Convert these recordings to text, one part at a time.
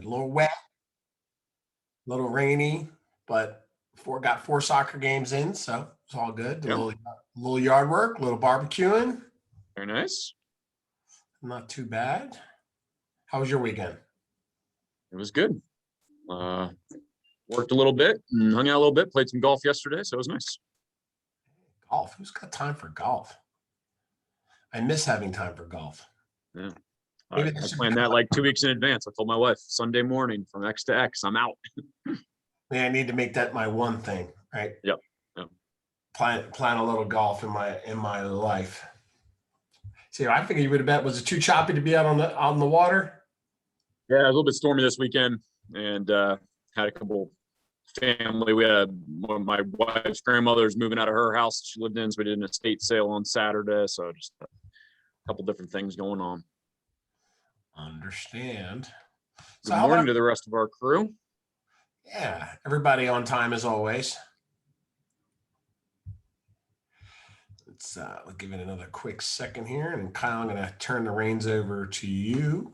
A little wet, a little rainy, but got four soccer games in, so it's all good. A Yep. little yard work, a little barbecuing. Very nice. Not too bad. How was your weekend? It was good. Worked a little bit and hung out a little bit. Played some golf yesterday, so it was nice. Golf. Who's got time for golf? I miss having time for golf. Yeah. Maybe I planned that like 2 weeks in advance. I told my wife Sunday morning from X to X, I'm out. Yeah, I need to make that my one thing, right? Yep. Plan a little golf in my life. See, I figured you would have bet. Was it too choppy to be out on the water? Yeah, it was a little bit stormy this weekend, and had a couple family. We had one of my wife's grandmother's moving out of her house she lived in, so we did an estate sale on Saturday. So just a couple different things going on. Understand. Good morning to the rest of our crew. Yeah, everybody on time as always. Let's give it another quick second here, and Kyle, I'm going to turn the reins over to you.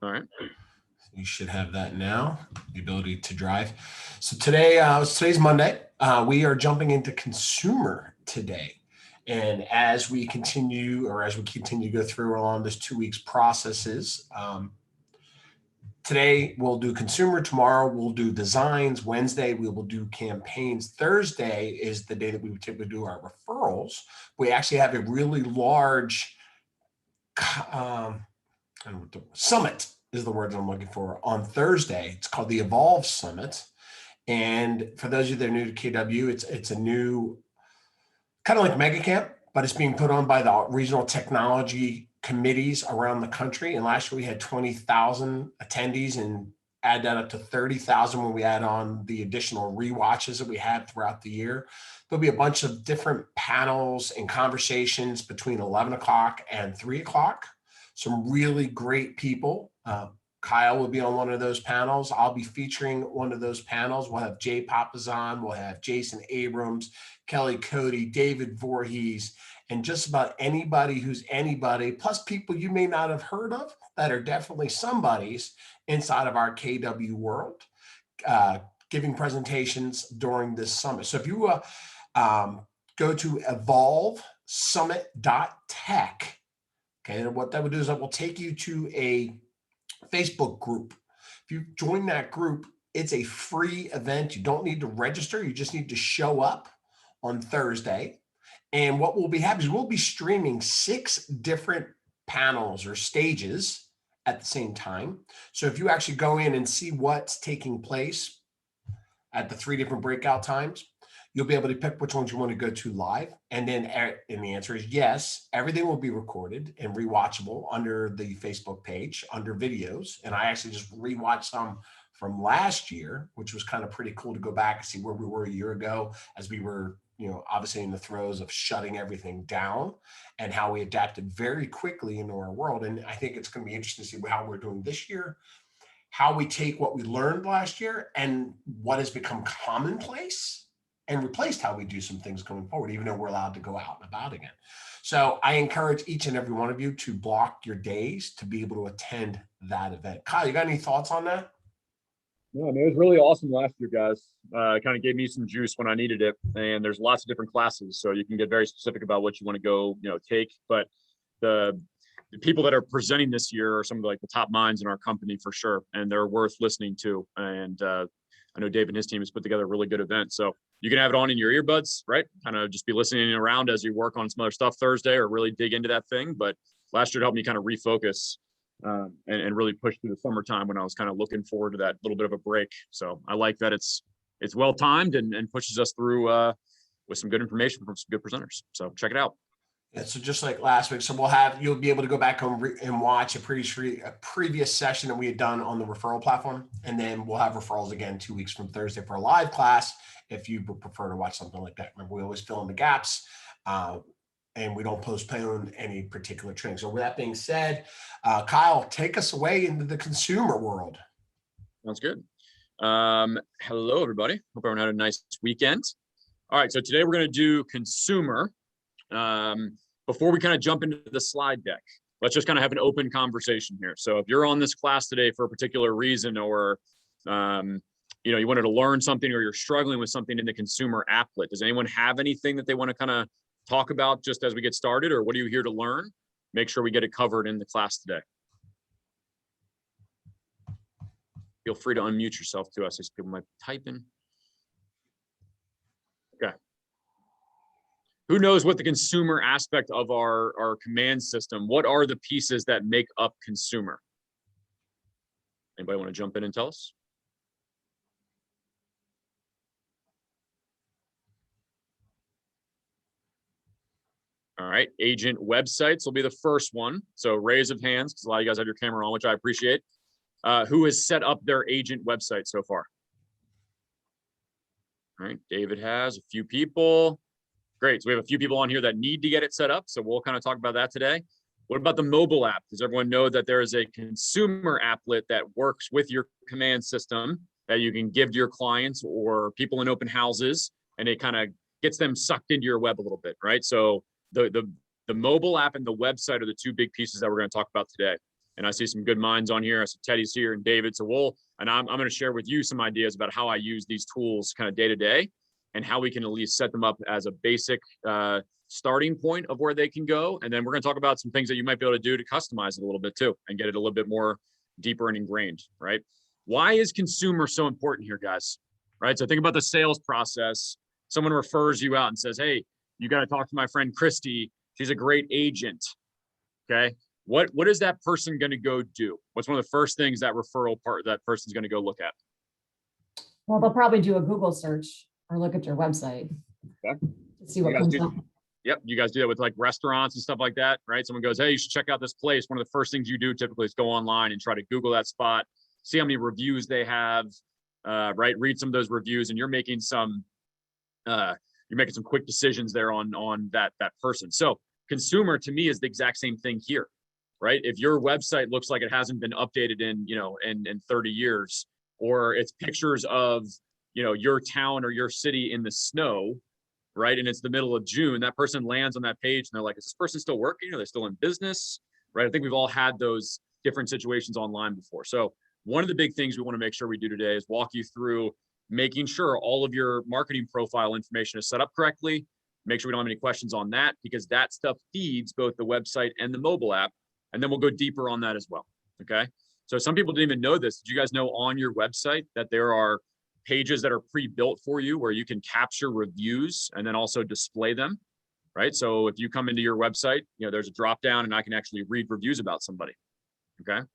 All right. You should have that now, the ability to drive. So today's Monday. We are jumping into consumer today. And as we continue to go through along this 2 weeks processes, today we'll do consumer. Tomorrow we'll do designs. Wednesday we will do campaigns. Thursday is the day that we would typically do our referrals. We actually have a really large summit is the words I'm looking for on Thursday. It's called the Evolve Summit. And for those of you that are new to KW, it's a new kind of like mega camp, but it's being put on by the regional technology committees around the country. And last year we had 20,000 attendees, and add that up to 30,000 when we add on the additional rewatches that we had throughout the year. There'll be a bunch of different panels and conversations between 11 o'clock and 3 o'clock. Some really great people. Kyle will be on one of those panels. I'll be featuring one of those panels. We'll have Jay Papazan, we'll have Jason Abrams, Kelly Cody, David Voorhees, and just about anybody who's anybody, plus people you may not have heard of that are definitely somebodies inside of our KW world, giving presentations during this summit. So if you go to evolvesummit.tech, okay, and what that would do is that will take you to a Facebook group. If you join that group, it's a free event. You don't need to register. You just need to show up on Thursday. And what will be happening is we'll be streaming 6 different panels or stages at the same time. So if you actually go in and see what's taking place at the 3 different breakout times, you'll be able to pick which ones you want to go to live. And then and the answer is yes, everything will be recorded and rewatchable under the Facebook page, under videos. And I actually just rewatched some from last year, which was kind of pretty cool to go back and see where we were a year ago as we were, obviously in the throes of shutting everything down and how we adapted very quickly into our world. And I think it's going to be interesting to see how we're doing this year, how we take what we learned last year and what has become commonplace and replaced how we do some things going forward, even though we're allowed to go out and about again. So I encourage each and every one of you to block your days to be able to attend that event. Kyle, you got any thoughts on that? Yeah, I mean, it was really awesome last year, guys. It kind of gave me some juice when I needed it. And there's lots of different classes, so you can get very specific about what you want to go, take. But the people that are presenting this year are some of the top minds in our company for sure, and they're worth listening to. And I know Dave and his team has put together a really good event. So you can have it on in your earbuds, right? Kind of just be listening around as you work on some other stuff Thursday or really dig into that thing. But last year it helped me kind of refocus and really push through the summertime when I was kind of looking forward to that little bit of a break. So I like that it's well timed and pushes us through with some good information from some good presenters. So check it out. Yeah, so just like last week, so you'll be able to go back and watch a previous session that we had done on the referral platform. And then we'll have referrals again 2 weeks from Thursday for a live class if you would prefer to watch something like that. Remember, we always fill in the gaps and we don't postpone any particular training. So with that being said, Kyle, take us away into the consumer world. Sounds good. Hello, everybody. Hope everyone had a nice weekend. All right, so today we're going to do consumer. Before we kind of jump into the slide deck, let's just kind of have an open conversation here. So if you're on this class today for a particular reason, or you wanted to learn something, or you're struggling with something in the consumer applet, does anyone have anything that they want to kind of talk about just as we get started, or what are you here to learn? Make sure we get it covered in the class today. Feel free to unmute yourself too. I see people might type in. Okay. Who knows what the consumer aspect of our command system, what are the pieces that make up consumer? Anybody want to jump in and tell us? All right, agent websites will be the first one. So raise of hands, because a lot of you guys have your camera on, which I appreciate. Who has set up their agent website so far? All right, David has a few people. Great, so we have a few people on here that need to get it set up. So we'll kind of talk about that today. What about the mobile app? Does everyone know that there is a consumer applet that works with your command system that you can give to your clients or people in open houses, and it kind of gets them sucked into your web a little bit, right? So the mobile app and the website are the two big pieces that we're going to talk about today. And I see some good minds on here. I see Teddy's here and David. So I'm going to share with you some ideas about how I use these tools kind of day to day, and how we can at least set them up as a basic starting point of where they can go. And then we're going to talk about some things that you might be able to do to customize it a little bit too, and get it a little bit more deeper and ingrained, right? Why is consumer so important here, guys? Right? So think about the sales process. Someone refers you out and says, hey, you got to talk to my friend Christy. She's a great agent. Okay. What is that person going to go do? What's one of the first things that that person's going to go look at? Well, they'll probably do a Google search or look at your website to see what comes up. Yep, you guys do that with like restaurants and stuff like that, right? Someone goes, hey, you should check out this place. One of the first things you do typically is go online and try to Google that spot, see how many reviews they have, right? Read some of those reviews, and you're making some quick decisions there on that person. So consumer to me is the exact same thing here, right? If your website looks like it hasn't been updated in 30 years, or it's pictures of your town or your city in the snow, right? And it's the middle of June, that person lands on that page and they're like, is this person still working? Are they still in business? Right? I think we've all had those different situations online before. So one of the big things we want to make sure we do today is walk you through making sure all of your marketing profile information is set up correctly. Make sure we don't have any questions on that, because that stuff feeds both the website and the mobile app. And then we'll go deeper on that as well. Okay. So some people didn't even know this. Did you guys know on your website that there are pages that are pre-built for you where you can capture reviews and then also display them, right? So if you come into your website, there's a drop down and I can actually read reviews about somebody. Okay. Does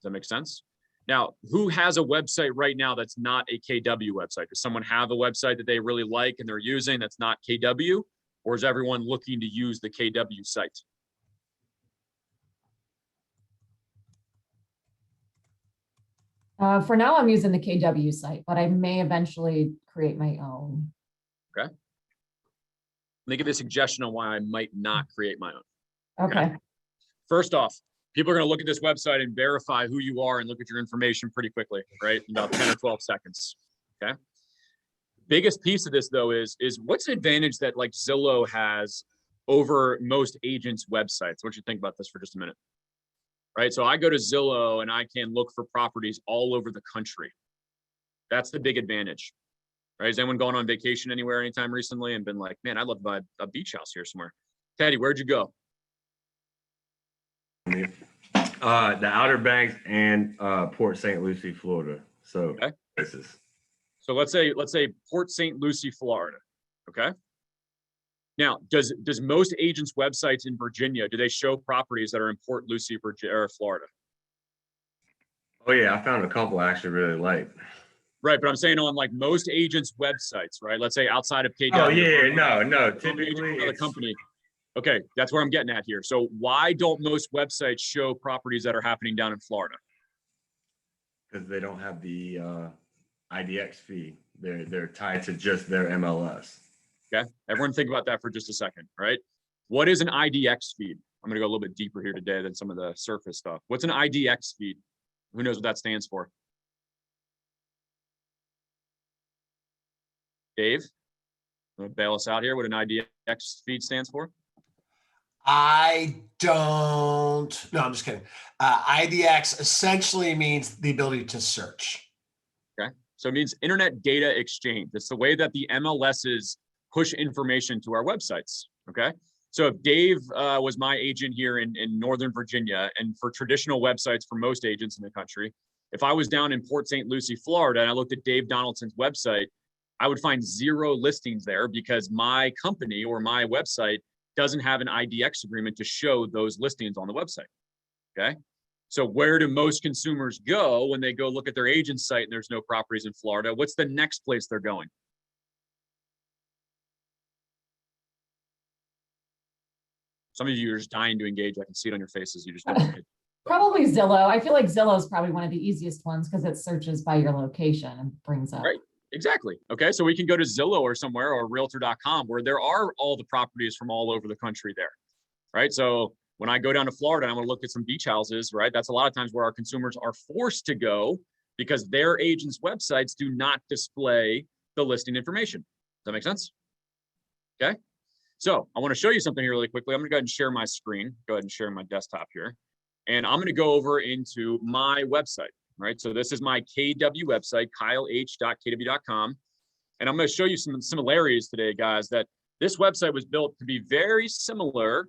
that make sense? Now, who has a website right now that's not a KW website? Does someone have a website that they really like and they're using that's not KW? Or is everyone looking to use the KW site? For now, I'm using the KW site, but I may eventually create my own. Okay. Let me give you a suggestion on why I might not create my own. Okay. First off, people are going to look at this website and verify who you are and look at your information pretty quickly, right? In about 10 or 12 seconds. Okay. Biggest piece of this though is what's the advantage that like Zillow has over most agents' websites? What do you think about this for just a minute? Right. So I go to Zillow and I can look for properties all over the country. That's the big advantage. Right. Has anyone gone on vacation anywhere anytime recently and been like, man, I'd love to buy a beach house here somewhere? Teddy, where'd you go? The Outer Banks and Port St. Lucie, Florida. So okay. Places. So let's say Port St. Lucie, Florida. Okay. Now, does most agents' websites in Virginia, do they show properties that are in Port Lucie, Virginia, or Florida? Oh yeah, I found a couple I actually really like. Right, but I'm saying on like most agents' websites, right? Let's say outside of KW. Oh yeah, no. Typically, the company. Okay, that's where I'm getting at here. So why don't most websites show properties that are happening down in Florida? Because they don't have the IDX feed. They're tied to just their MLS. Okay, everyone think about that for just a second, right? What is an IDX feed? I'm going to go a little bit deeper here today than some of the surface stuff. What's an IDX feed? Who knows what that stands for? Dave, want to bail us out here? What an IDX feed stands for? I don't. No, I'm just kidding. IDX essentially means the ability to search. Okay. So it means internet data exchange. It's the way that the MLSs push information to our websites. Okay. So if Dave was my agent here in Northern Virginia, and for traditional websites for most agents in the country, if I was down in Port St. Lucie, Florida, and I looked at Dave Donaldson's website, I would find 0 listings there because my company or my website doesn't have an IDX agreement to show those listings on the website. Okay. So where do most consumers go when they go look at their agent's site and there's no properties in Florida? What's the next place they're going? Some of you are just dying to engage. I can see it on your faces. You just don't want to. Probably Zillow. I feel like Zillow is probably one of the easiest ones because it searches by your location and brings up. Right. Exactly. Okay. So we can go to Zillow or somewhere, or realtor.com, where there are all the properties from all over the country there. Right. So when I go down to Florida and I want to look at some beach houses, right, that's a lot of times where our consumers are forced to go because their agents' websites do not display the listing information. Does that make sense? Okay. So I want to show you something here really quickly. I'm going to go ahead and share my screen. Go ahead and share my desktop here. And I'm going to go over into my website, right? So this is my KW website, kyleh.kw.com. And I'm going to show you some similarities today, guys, that this website was built to be very similar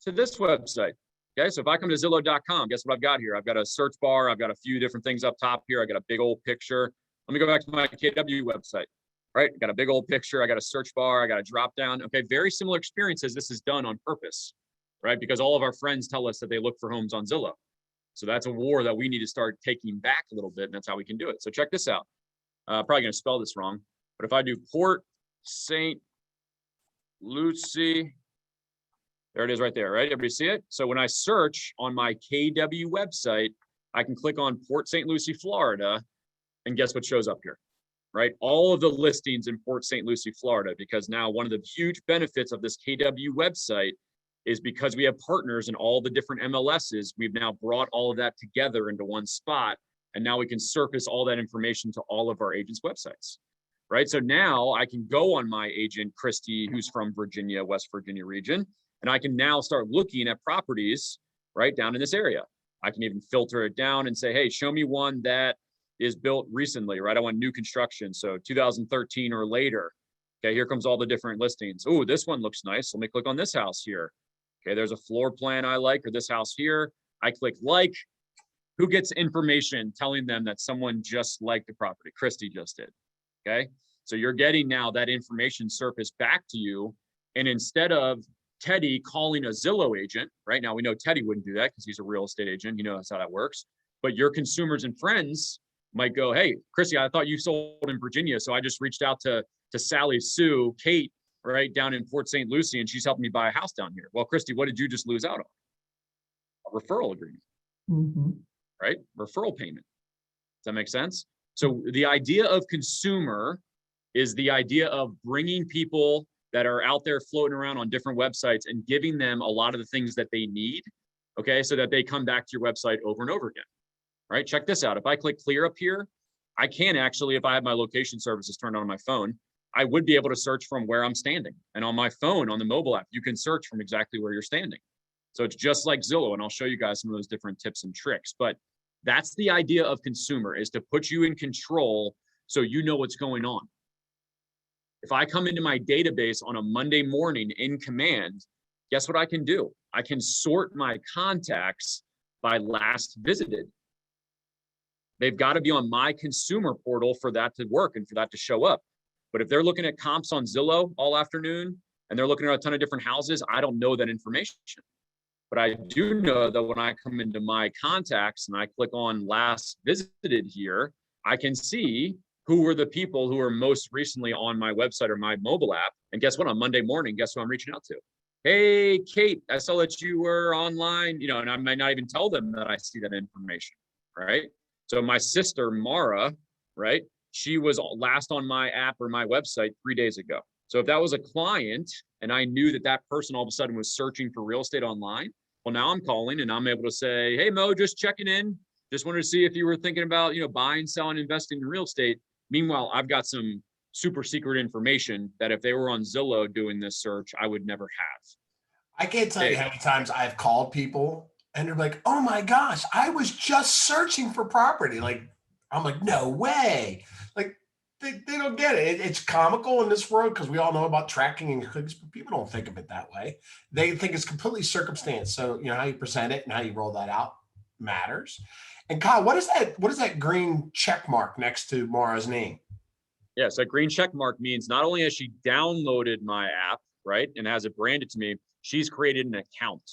to this website. Okay, so if I come to Zillow.com, guess what I've got here? I've got a search bar. I've got a few different things up top here. I got a big old picture. Let me go back to my KW website. Right, got a big old picture. I got a search bar. I got a drop down. Okay, very similar experiences. This is done on purpose, right? Because all of our friends tell us that they look for homes on Zillow. So that's a war that we need to start taking back a little bit, and that's how we can do it. So check this out. Probably going to spell this wrong, but if I do Port St. Lucie, there it is right there, right? Everybody see it? So when I search on my KW website, I can click on Port St. Lucie, Florida, and guess what shows up here? Right? All of the listings in Port St. Lucie, Florida, because now one of the huge benefits of this KW website is because we have partners in all the different MLSs, we've now brought all of that together into one spot. And now we can surface all that information to all of our agents' websites, right? So now I can go on my agent, Christy, who's from Virginia, West Virginia region, and I can now start looking at properties right down in this area. I can even filter it down and say, hey, show me one that is built recently, right? I want new construction, so 2013 or later. Okay, here comes all the different listings. Oh, this one looks nice. Let me click on this house here. Okay, there's a floor plan I like, or this house here. I click like. Who gets information telling them that someone just liked the property? Christy just did. Okay, so you're getting now that information surfaced back to you. And instead of Teddy calling a Zillow agent, right now we know Teddy wouldn't do that because he's a real estate agent. You know that's how that works. But your consumers and friends might go, hey, Chrissy, I thought you sold in Virginia. So I just reached out to Sally, Sue, Kate, right down in Port St. Lucie, and she's helping me buy a house down here. Well, Christy, what did you just lose out on? A referral agreement, right? Referral payment. Does that make sense? So the idea of consumer is the idea of bringing people that are out there floating around on different websites and giving them a lot of the things that they need, okay, so that they come back to your website over and over again. Right, check this out. If I click clear up here, I can actually, if I have my location services turned on my phone, I would be able to search from where I'm standing. And on my phone, on the mobile app, you can search from exactly where you're standing. So it's just like Zillow, and I'll show you guys some of those different tips and tricks. But that's the idea of consumer, is to put you in control so you know what's going on. If I come into my database on a Monday morning in command, guess what I can do? I can sort my contacts by last visited. They've got to be on my consumer portal for that to work and for that to show up. But if they're looking at comps on Zillow all afternoon and they're looking at a ton of different houses, I don't know that information. But I do know that when I come into my contacts and I click on last visited here, I can see who were the people who were most recently on my website or my mobile app. And guess what? On Monday morning, guess who I'm reaching out to? Hey, Kate, I saw that you were online, and I might not even tell them that I see that information, right? So my sister, Mara, right? She was last on my app or my website 3 days ago. So if that was a client and I knew that that person all of a sudden was searching for real estate online, well, now I'm calling and I'm able to say, hey, Mo, just checking in. Just wanted to see if you were thinking about, buying, selling, investing in real estate. Meanwhile, I've got some super secret information that if they were on Zillow doing this search, I would never have. I can't tell you Hey. how many times I've called people and they're like, oh my gosh, I was just searching for property. Like, I'm like, no way. Like, they don't get it. It's comical in this world because we all know about tracking and clicks, but people don't think of it that way. They think it's completely circumstance. So, you know, how you present it and how you roll that out matters. And Kyle, what is that? What is that green check mark next to Mara's name? Yes, that green check mark means not only has she downloaded my app, right, and has it branded to me, she's created an account.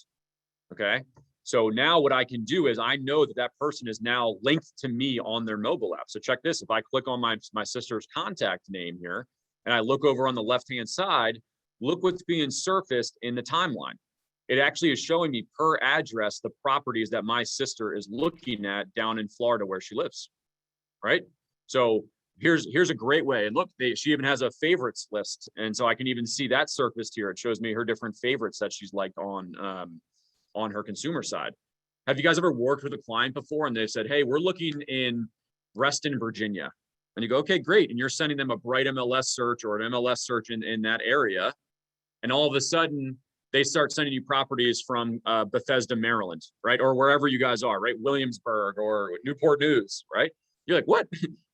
Okay. So now what I can do is I know that that person is now linked to me on their mobile app. So check this. If I click on my sister's contact name here and I look over on the left-hand side, look what's being surfaced in the timeline. It actually is showing me per address the properties that my sister is looking at down in Florida where she lives. Right. So here's a great way. And look, she even has a favorites list. And so I can even see that surfaced here. It shows me her different favorites that she's liked on her consumer side. Have you guys ever worked with a client before and they said, hey, we're looking in Reston, Virginia? And you go, okay, great. And you're sending them a bright MLS search or an MLS search in that area. And all of a sudden they start sending you properties from Bethesda, Maryland, right? Or wherever you guys are, right? Williamsburg or Newport News, right? You're like, what?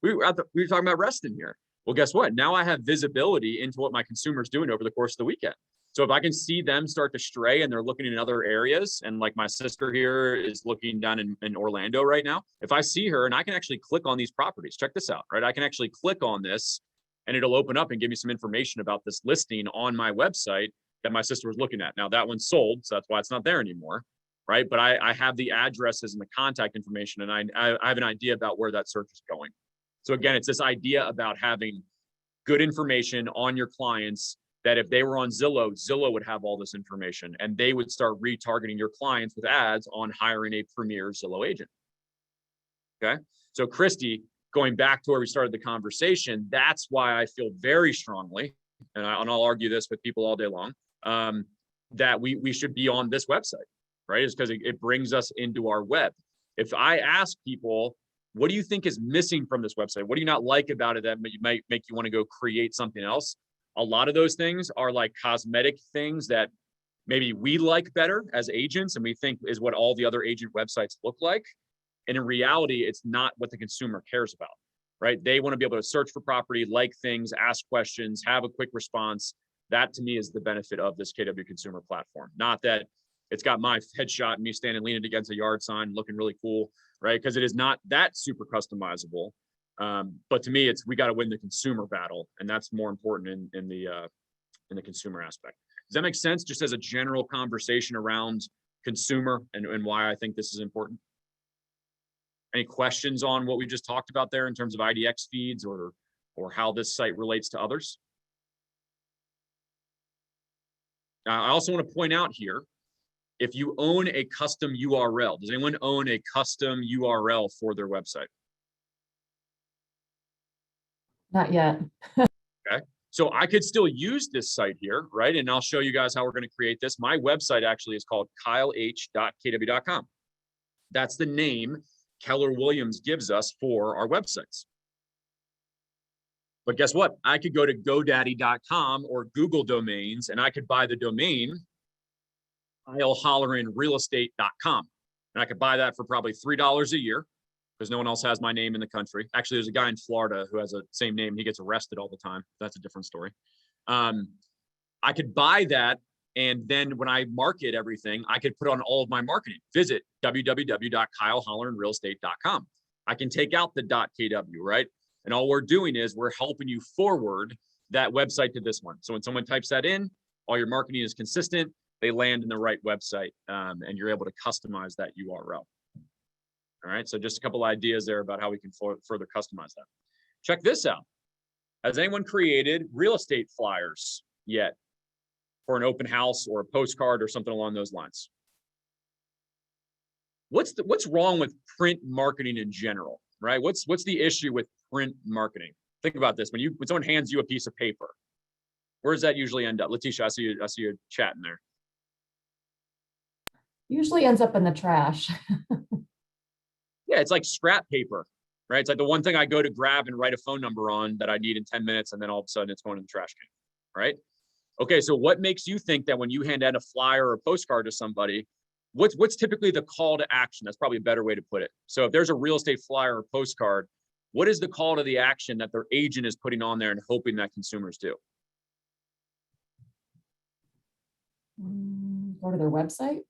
we were talking about Reston here. Well, guess what? Now I have visibility into what my consumer's doing over the course of the weekend. So if I can see them start to stray and they're looking in other areas, and like my sister here is looking down in Orlando right now, if I see her and I can actually click on these properties, check this out, right? I can actually click on this and it'll open up and give me some information about this listing on my website that my sister was looking at. Now that one's sold, so that's why it's not there anymore, right? But I have the addresses and the contact information, and I have an idea about where that search is going. So again, it's this idea about having good information on your clients that if they were on Zillow, Zillow would have all this information and they would start retargeting your clients with ads on hiring a premier Zillow agent. Okay. So Christy, going back to where we started the conversation, that's why I feel very strongly, and I'll argue this with people all day long, that we should be on this website, right? Is because it brings us into our web. If I ask people, what do you think is missing from this website? What do you not like about it that might make you want to go create something else? A lot of those things are like cosmetic things that maybe we like better as agents and we think is what all the other agent websites look like. And in reality, it's not what the consumer cares about, right? They want to be able to search for property, like things, ask questions, have a quick response. That to me is the benefit of this KW consumer platform. Not that it's got my headshot and me standing leaning against a yard sign looking really cool, right? Because it is not that super customizable. But to me, we got to win the consumer battle, and that's more important in the consumer aspect. Does that make sense? Just as a general conversation around consumer and why I think this is important. Any questions on what we just talked about there in terms of IDX feeds or how this site relates to others? I also want to point out here, if you own a custom URL, does anyone own a custom URL for their website? Not yet. Okay. So I could still use this site here, right? And I'll show you guys how we're going to create this. My website actually is called kyleh.kw.com. That's the name Keller Williams gives us for our websites. But guess what? I could go to GoDaddy.com or Google Domains, and I could buy the domain kyleholleranrealestate.com. And I could buy that for probably $3 a year because no one else has my name in the country. Actually, there's a guy in Florida who has the same name. He gets arrested all the time. That's a different story. I could buy that. And then when I market everything, I could put on all of my marketing. Visit www.kyleholleranrealestate.com. I can take out the .kw, right? And all we're doing is we're helping you forward that website to this one. So when someone types that in, all your marketing is consistent. They land in the right website, and you're able to customize that URL. All right. So just a couple ideas there about how we can further customize that. Check this out. Has anyone created real estate flyers yet for an open house or a postcard or something along those lines? What's wrong with print marketing in general, right? What's the issue with print marketing? Think about this. When someone hands you a piece of paper, where does that usually end up? Letitia, I see you chatting there. Usually ends up in the trash. Yeah, it's like scrap paper, right? It's like the one thing I go to grab and write a phone number on that I need in 10 minutes, and then all of a sudden it's going in the trash can, right? Okay, so what makes you think that when you hand out a flyer or a postcard to somebody, what's typically the call to action? That's probably a better way to put it. So if there's a real estate flyer or postcard, what is the call to the action that their agent is putting on there and hoping that consumers do? Go to their website.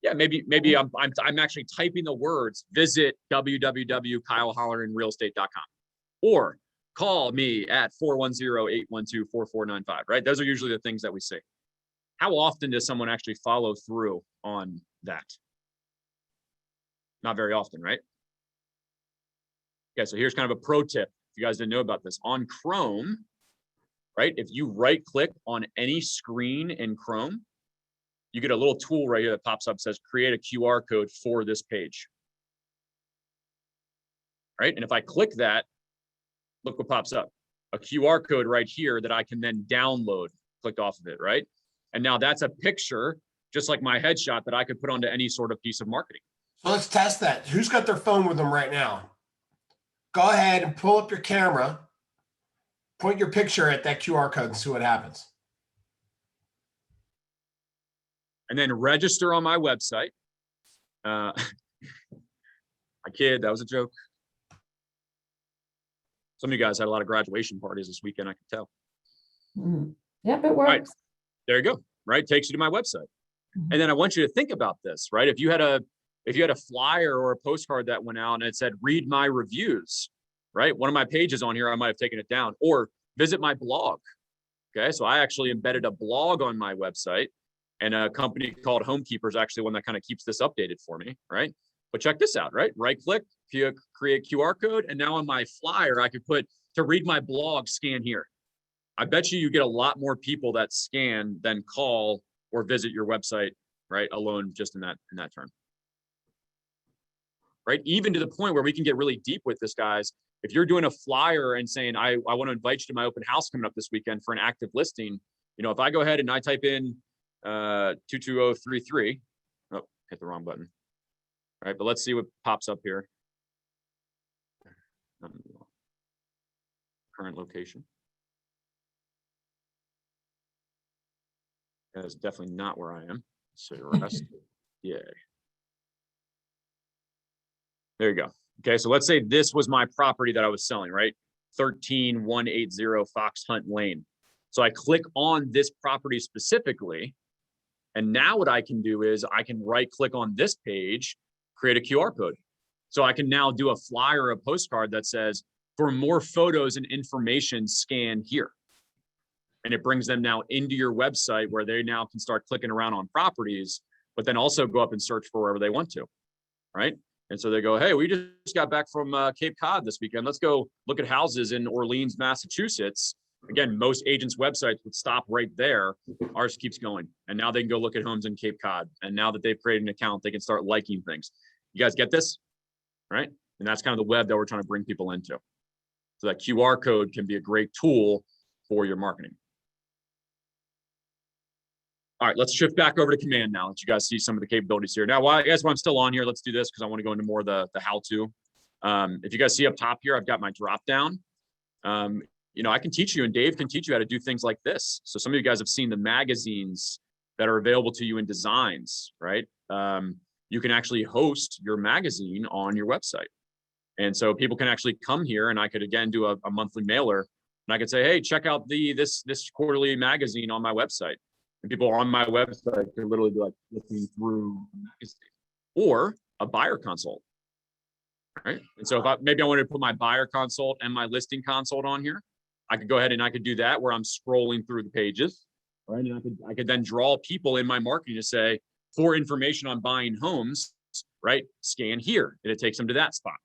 Yeah, maybe I'm actually typing the words, visit www.kyleholleranrealestate.com or call me at 410-812-4495, right? Those are usually the things that we see. How often does someone actually follow through on that? Not very often, right? Okay, so here's kind of a pro tip. If you guys didn't know about this, on Chrome, right? If you right click on any screen in Chrome, you get a little tool right here that pops up, says create a QR code for this page. Right? And if I click that, look what pops up. A QR code right here that I can then download, click off of it, right? And now that's a picture, just like my headshot, that I could put onto any sort of piece of marketing. So let's test that. Who's got their phone with them right now? Go ahead and pull up your camera, point your picture at that QR code and see what happens. And then register on my website. I kid, that was a joke. Some of you guys had a lot of graduation parties this weekend, I can tell. Yep, it works. Right. There you go, right? Takes you to my website. And then I want you to think about this, right? If you had a flyer or a postcard that went out and it said, read my reviews, right? One of my pages on here, I might have taken it down, or visit my blog. Okay, so I actually embedded a blog on my website, and a company called Homekeeper is actually one that kind of keeps this updated for me, right? But check this out, right? Right click, create QR code, and now on my flyer, I could put to read my blog, scan here. I bet you get a lot more people that scan than call or visit your website, right? Alone, just in that term. Right? Even to the point where we can get really deep with this, guys. If you're doing a flyer and saying, I want to invite you to my open house coming up this weekend for an active listing, you know, if I go ahead and I type in 22033, oh, hit the wrong button. All right, but let's see what pops up here. Current location. That is definitely not where I am. So rest. Yeah. There you go. Okay, so let's say this was my property that I was selling, right? 13180 Fox Hunt Lane. So I click on this property specifically. And now what I can do is I can right click on this page, create a QR code. So I can now do a flyer or a postcard that says, for more photos and information, scan here. And it brings them now into your website where they now can start clicking around on properties, but then also go up and search for wherever they want to, right? And so they go, hey, we just got back from Cape Cod this weekend. Let's go look at houses in Orleans, Massachusetts. Again, most agents' websites would stop right there. Ours keeps going. And now they can go look at homes in Cape Cod. And now that they've created an account, they can start liking things. You guys get this? Right? And that's kind of the web that we're trying to bring people into. So that QR code can be a great tool for your marketing. All right, let's shift back over to command now. Let you guys see some of the capabilities here. Now, while I'm still on here, let's do this because I want to go into more of the how-to. If you guys see up top here, I've got my drop down. You know, I can teach you, and Dave can teach you how to do things like this. So some of you guys have seen the magazines that are available to you in designs, right? You can actually host your magazine on your website. And so people can actually come here, and I could, again, do a monthly mailer. And I could say, hey, check out this quarterly magazine on my website. And people on my website could literally be like looking through a magazine or a buyer consult, right? And so if maybe I wanted to put my buyer consult and my listing consult on here, I could go ahead and I could do that where I'm scrolling through the pages, right? And I could then draw people in my marketing to say, for information on buying homes, right? Scan here, and it takes them to that spot.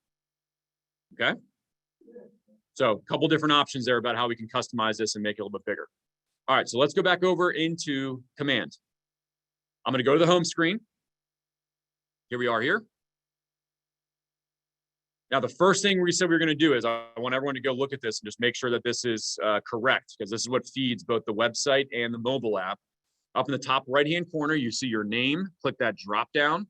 Okay. So a couple different options there about how we can customize this and make it a little bit bigger. All right, so let's go back over into command. I'm going to go to the home screen. Here we are here. Now, the first thing we said we were going to do is I want everyone to go look at this and just make sure that this is correct, because this is what feeds both the website and the mobile app. Up in the top right-hand corner, you see your name. Click that drop down.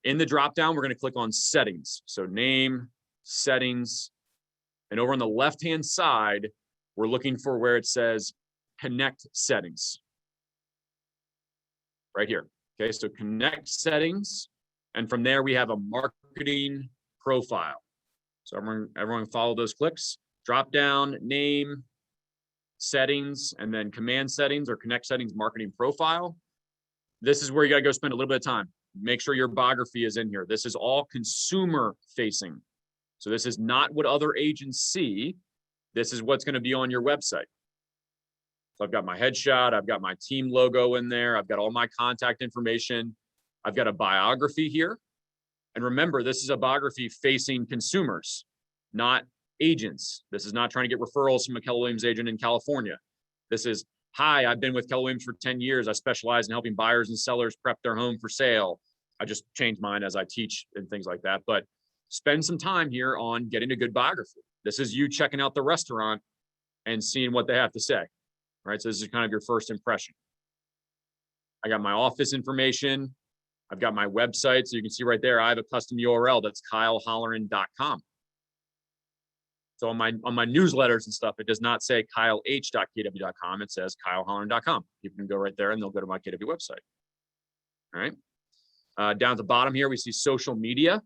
In the drop down, we're going to click on settings. So name, settings, and over on the left-hand side, we're looking for where it says connect settings. Right here. Okay, so connect settings. And from there, we have a marketing profile. So everyone follow those clicks. Drop down, name, settings, and then command settings or connect settings marketing profile. This is where you got to go spend a little bit of time. Make sure your biography is in here. This is all consumer facing. So this is not what other agents see. This is what's going to be on your website. So I've got my headshot. I've got my team logo in there. I've got all my contact information. I've got a biography here. And remember, this is a biography facing consumers, not agents. This is not trying to get referrals from a Keller Williams agent in California. This is, hi, I've been with Keller Williams for 10 years. I specialize in helping buyers and sellers prep their home for sale. I just changed mine as I teach and things like that. But spend some time here on getting a good biography. This is you checking out the restaurant and seeing what they have to say. Right, so this is kind of your first impression. I got my office information. I've got my website. So you can see right there, I have a custom URL that's kyleholleran.com. So on my newsletters and stuff, it does not say kyleh.kw.com. It says kyleholleran.com. People can go right there and they'll go to my KW website. All right. Down at the bottom here, we see social media.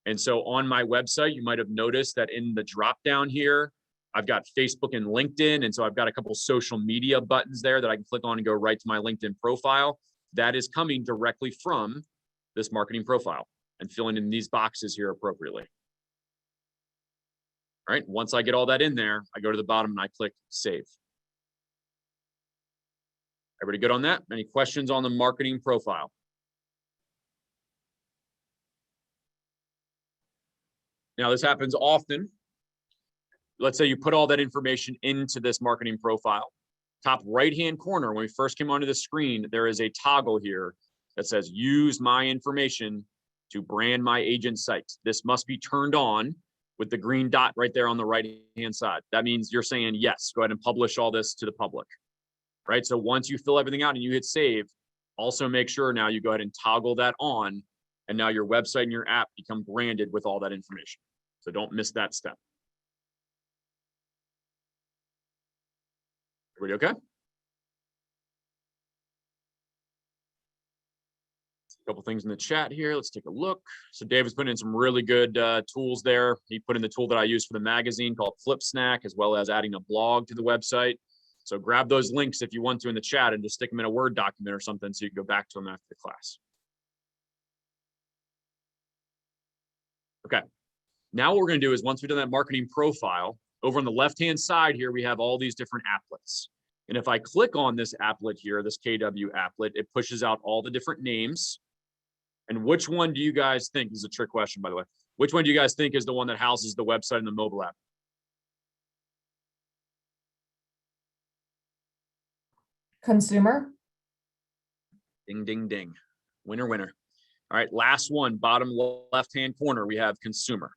And so on my website, you might have noticed that in the drop down here, I've got Facebook and LinkedIn. And so I've got a couple of social media buttons there that I can click on and go right to my LinkedIn profile. That is coming directly from this marketing profile and filling in these boxes here appropriately. All right. Once I get all that in there, I go to the bottom and I click save. Everybody good on that? Any questions on the marketing profile? Now, this happens often. Let's say you put all that information into this marketing profile. Top right-hand corner, when we first came onto the screen, there is a toggle here that says use my information to brand my agent site. This must be turned on with the green dot right there on the right-hand side. That means you're saying, yes, go ahead and publish all this to the public, right? So once you fill everything out and you hit save, also make sure now you go ahead and toggle that on, and now your website and your app become branded with all that information. So don't miss that step. Everybody okay? A couple things in the chat here. Let's take a look. So David's putting in some really good tools there. He put in the tool that I use for the magazine called Flip Snack, as well as adding a blog to the website. So grab those links if you want to in the chat and just stick them in a Word document or something so you can go back to them after the class. Okay. Now what we're going to do is once we've done that marketing profile, over on the left-hand side here, we have all these different applets. And if I click on this applet here, this KW applet, it pushes out all the different names. And which one do you guys think, this is a trick question, by the way, which one do you guys think is the one that houses the website and the mobile app? Consumer. Ding, ding, ding. Winner, winner. All right, last one, bottom left-hand corner, we have consumer.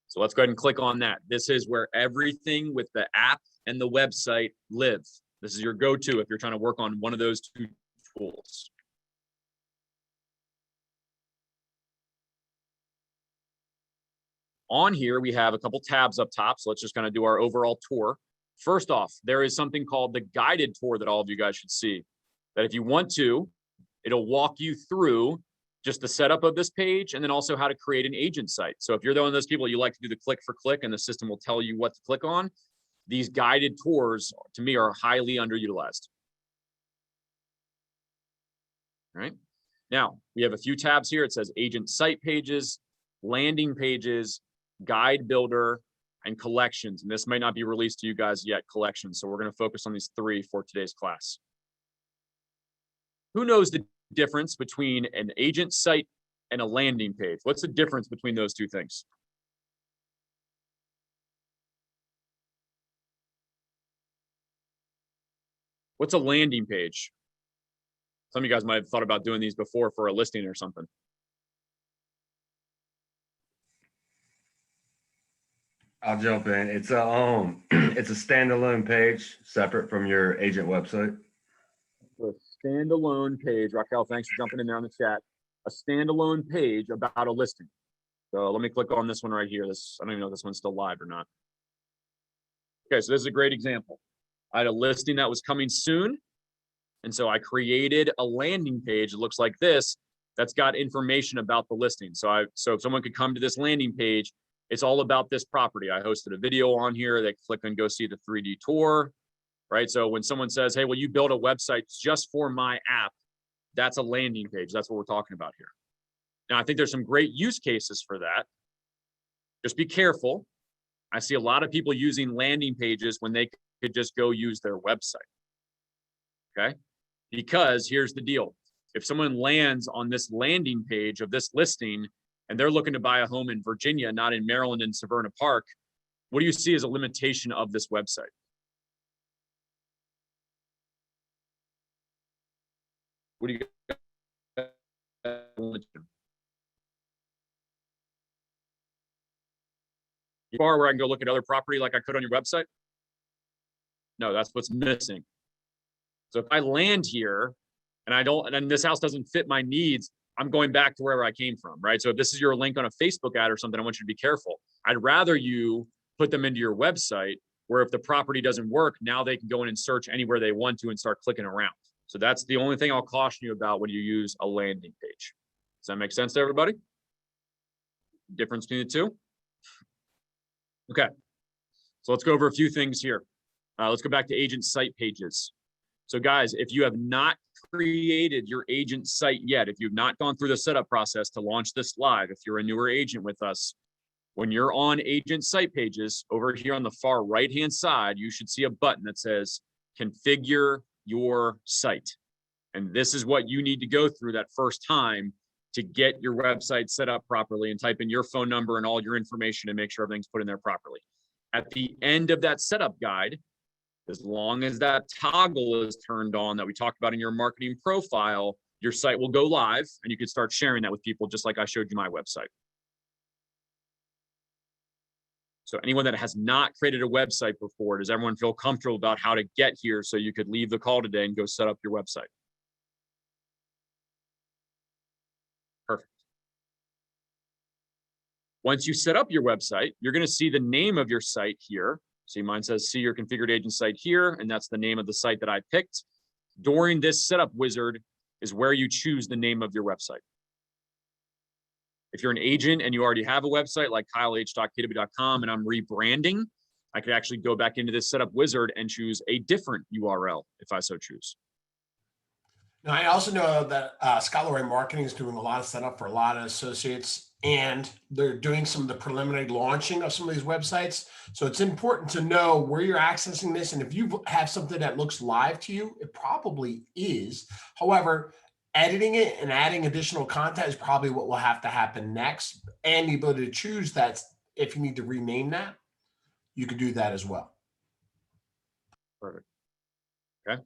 So let's go ahead and click on that. This is where everything with the app and the website live. This is your go-to if you're trying to work on one of those two tools. On here, we have a couple tabs up top. So let's just kind of do our overall tour. First off, there is something called the guided tour that all of you guys should see. That if you want to, it'll walk you through just the setup of this page and then also how to create an agent site. So if you're one of those people, you like to do the click for click and the system will tell you what to click on, these guided tours to me are highly underutilized. All right. Now we have a few tabs here. It says agent site pages, landing pages, guide builder, and collections. And this may not be released to you guys yet, collections. So we're going to focus on these three for today's class. Who knows the difference between an agent site and a landing page? What's the difference between those two things? What's a landing page? Some of you guys might have thought about doing these before for a listing or something. I'll jump in. It's a it's a standalone page separate from your agent website. A standalone page. Raquel, thanks for jumping in there on the chat. A standalone page about a listing. So let me click on this one right here. I don't even know if this one's still live or not. Okay, so this is a great example. I had a listing that was coming soon. And so I created a landing page that looks like this, that's got information about the listing. So if someone could come to this landing page, it's all about this property. I hosted a video on here. They click and go see the 3D tour, right? So when someone says, hey, will you build a website just for my app? That's a landing page. That's what we're talking about here. Now, I think there's some great use cases for that. Just be careful. I see a lot of people using landing pages when they could just go use their website. Okay? Because here's the deal. If someone lands on this landing page of this listing and they're looking to buy a home in Virginia, not in Maryland and Severna Park, what do you see as a limitation of this website? What do you bar where I can go look at other property like I could on your website? No, that's what's missing. So if I land here and this house doesn't fit my needs, I'm going back to wherever I came from, right? So if this is your link on a Facebook ad or something, I want you to be careful. I'd rather you put them into your website where if the property doesn't work, now they can go in and search anywhere they want to and start clicking around. So that's the only thing I'll caution you about when you use a landing page. Does that make sense to everybody? Difference between the two? Okay, so let's go over a few things here. Let's go back to agent site pages. So guys, if you have not created your agent site yet, if you've not gone through the setup process to launch this live, if you're a newer agent with us, when you're on agent site pages, over here on the far right-hand side, you should see a button that says configure your site. And this is what you need to go through that first time to get your website set up properly and type in your phone number and all your information and make sure everything's put in there properly. At the end of that setup guide, as long as that toggle is turned on that we talked about in your marketing profile, your site will go live and you can start sharing that with people just like I showed you my website. So anyone that has not created a website before, does everyone feel comfortable about how to get here so you could leave the call today and go set up your website? Perfect. Once you set up your website, you're going to see the name of your site here. See, mine says see your configured agent site here, and that's the name of the site that I picked. During this setup wizard is where you choose the name of your website. If you're an agent and you already have a website like kyleh.kw.com and I'm rebranding, I could actually go back into this setup wizard and choose a different URL if I so choose. Now, I also know that Scott Lorraine Marketing is doing a lot of setup for a lot of associates, and they're doing some of the preliminary launching of some of these websites. So it's important to know where you're accessing this. And if you have something that looks live to you, it probably is. However, editing it and adding additional content is probably what will have to happen next. And the ability to choose that, if you need to rename that, you can do that as well. Perfect. Okay.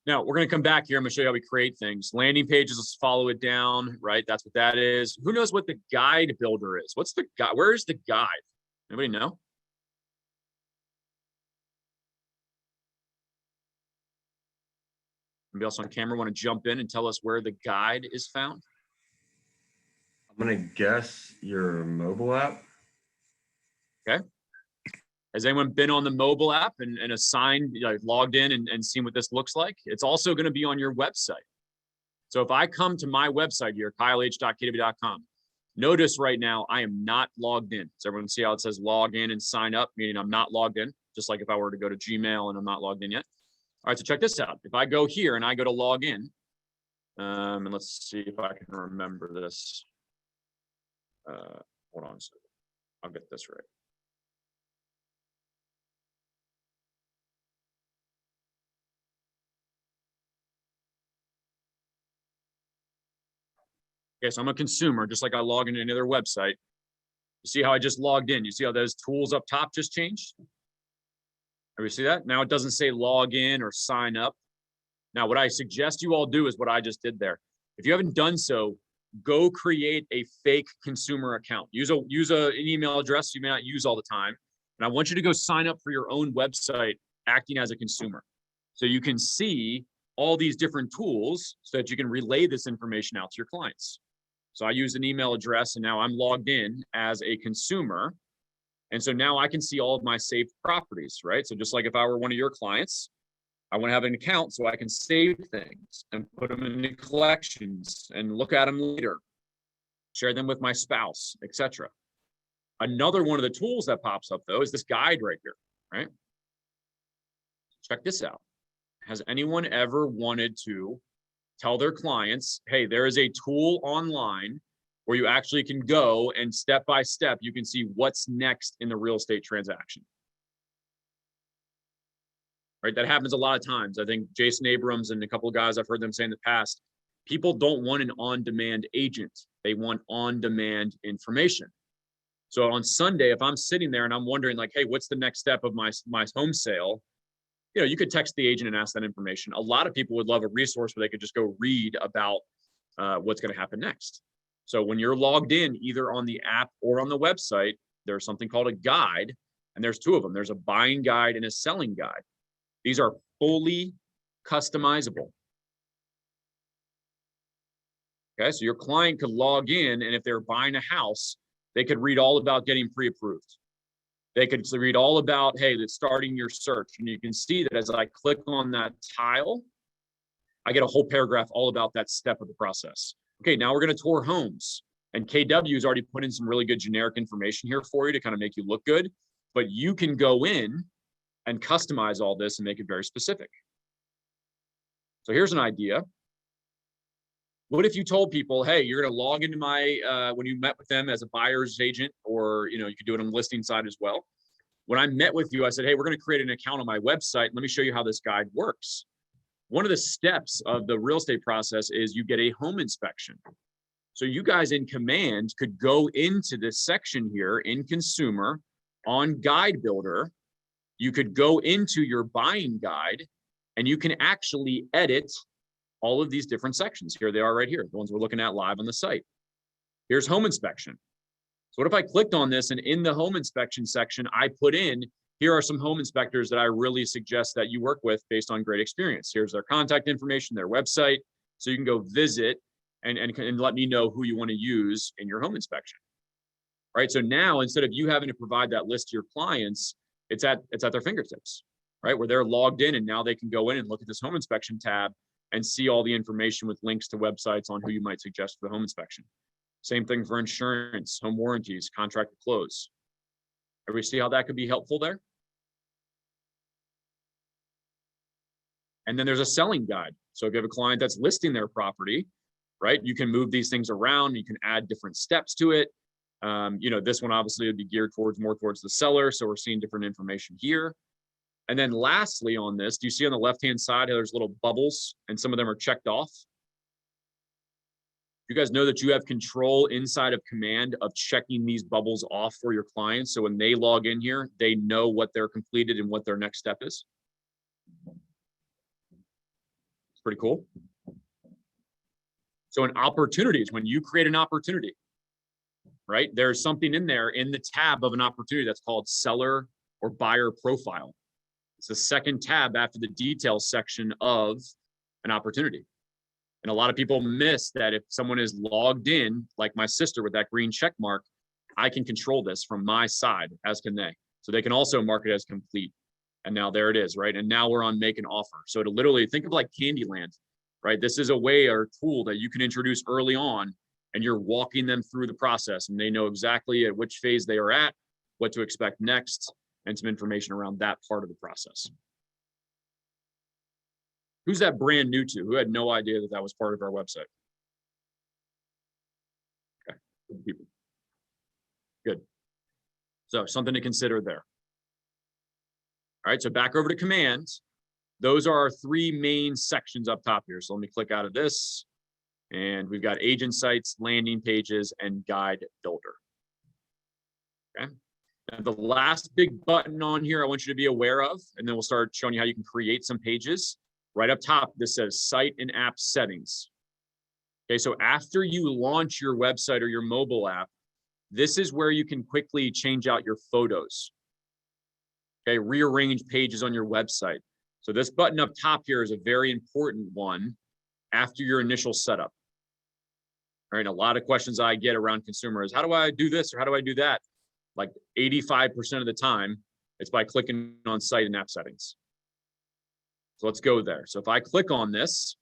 Now we're going to come back here. I'm going to show you how we create things. Landing pages, let's follow it down, right? That's what that is. Who knows what the guide builder is? What's the guide? Where is the guide? Anybody know? Anybody else on camera want to jump in and tell us where the guide is found? I'm gonna guess your mobile app. Okay. Has anyone been on the mobile app and assigned, logged in and seen what this looks like? It's also going to be on your website. So if I come to my website here, kyleh.kw.com, notice right now I am not logged in. Does everyone see how it says log in and sign up, meaning I'm not logged in, just like if I were to go to Gmail and I'm not logged in yet. All right, so check this out. If I go here and I go to log in, and let's see if I can remember this. Hold on a second. I'll get this right. Okay, so I'm a consumer, just like I log into any other website. You see how I just logged in? You see how those tools up top just changed? Everybody see that? Now it doesn't say log in or sign up. Now, what I suggest you all do is what I just did there. If you haven't done so, go create a fake consumer account. Use an email address you may not use all the time. And I want you to go sign up for your own website acting as a consumer. So you can see all these different tools so that you can relay this information out to your clients. So I use an email address and now I'm logged in as a consumer. And so now I can see all of my saved properties, right? So just like if I were one of your clients, I want to have an account so I can save things and put them into collections and look at them later, share them with my spouse, etc. Another one of the tools that pops up though is this guide right here, right? Check this out. Has anyone ever wanted to tell their clients, hey, there is a tool online where you actually can go and step by step, you can see what's next in the real estate transaction. Right? That happens a lot of times. I think Jason Abrams and a couple of guys I've heard them say in the past, people don't want an on-demand agent. They want on-demand information. So on Sunday, if I'm sitting there and I'm wondering like, hey, what's the next step of my home sale? You know, you could text the agent and ask that information. A lot of people would love a resource where they could just go read about what's going to happen next. So when you're logged in, either on the app or on the website, there's something called a guide, and there's two of them. There's a buying guide and a selling guide. These are fully customizable. Okay, so your client could log in, and if they're buying a house, they could read all about getting pre-approved. They could read all about, hey, that's starting your search. And you can see that as I click on that tile, I get a whole paragraph all about that step of the process. Okay, now we're going to tour homes. And KW has already put in some really good generic information here for you to kind of make you look good. But you can go in and customize all this and make it very specific. So here's an idea. What if you told people, hey, you're going to log into my, when you met with them as a buyer's agent, or, you know, you could do it on the listing side as well. When I met with you, I said, hey, we're going to create an account on my website. Let me show you how this guide works. One of the steps of the real estate process is you get a home inspection. So you guys in Command could go into this section here in Consumer on Guide Builder. You could go into your buying guide and you can actually edit all of these different sections. Here they are right here, the ones we're looking at live on the site. Here's home inspection. So what if I clicked on this and in the home inspection section, I put in, here are some home inspectors that I really suggest that you work with based on great experience. Here's their contact information, their website. So you can go visit and let me know who you want to use in your home inspection. Right. So now instead of you having to provide that list to your clients, it's at their fingertips, right? Where they're logged in and now they can go in and look at this home inspection tab and see all the information with links to websites on who you might suggest for the home inspection. Same thing for insurance, home warranties, contract to close. Everybody see how that could be helpful there? And then there's a selling guide. So if you have a client that's listing their property, right, you can move these things around. You can add different steps to it. You know, this one obviously would be geared more towards the seller. So we're seeing different information here. And then lastly on this, do you see on the left-hand side, how there's little bubbles and some of them are checked off? You guys know that you have control inside of Command of checking these bubbles off for your clients. So when they log in here, they know what they're completed and what their next step is. It's pretty cool. So in opportunities, when you create an opportunity, right, there's something in there in the tab of an opportunity that's called seller or buyer profile. It's the second tab after the details section of an opportunity. And a lot of people miss that if someone is logged in, like my sister with that green check mark, I can control this from my side, as can they. So they can also mark it as complete. And now there it is, right? And now we're on make an offer. So to literally think of like Candyland, right? This is a way or tool that you can introduce early on, and you're walking them through the process and they know exactly at which phase they are at, what to expect next, and some information around that part of the process. Who's that brand new to? Who had no idea that that was part of our website? Okay, good people. Good. So something to consider there. All right, so back over to commands. Those are our three main sections up top here. So let me click out of this. And we've got agent sites, landing pages, and guide builder. Okay. And the last big button on here I want you to be aware of, and then we'll start showing you how you can create some pages. Right up top, this says site and app settings. Okay, so after you launch your website or your mobile app, this is where you can quickly change out your photos. Okay, rearrange pages on your website. So this button up top here is a very important one after your initial setup. All right, a lot of questions I get around consumers, how do I do this or how do I do that? like 85% of the time, it's by clicking on site and app settings. So let's go there. So if I click on this,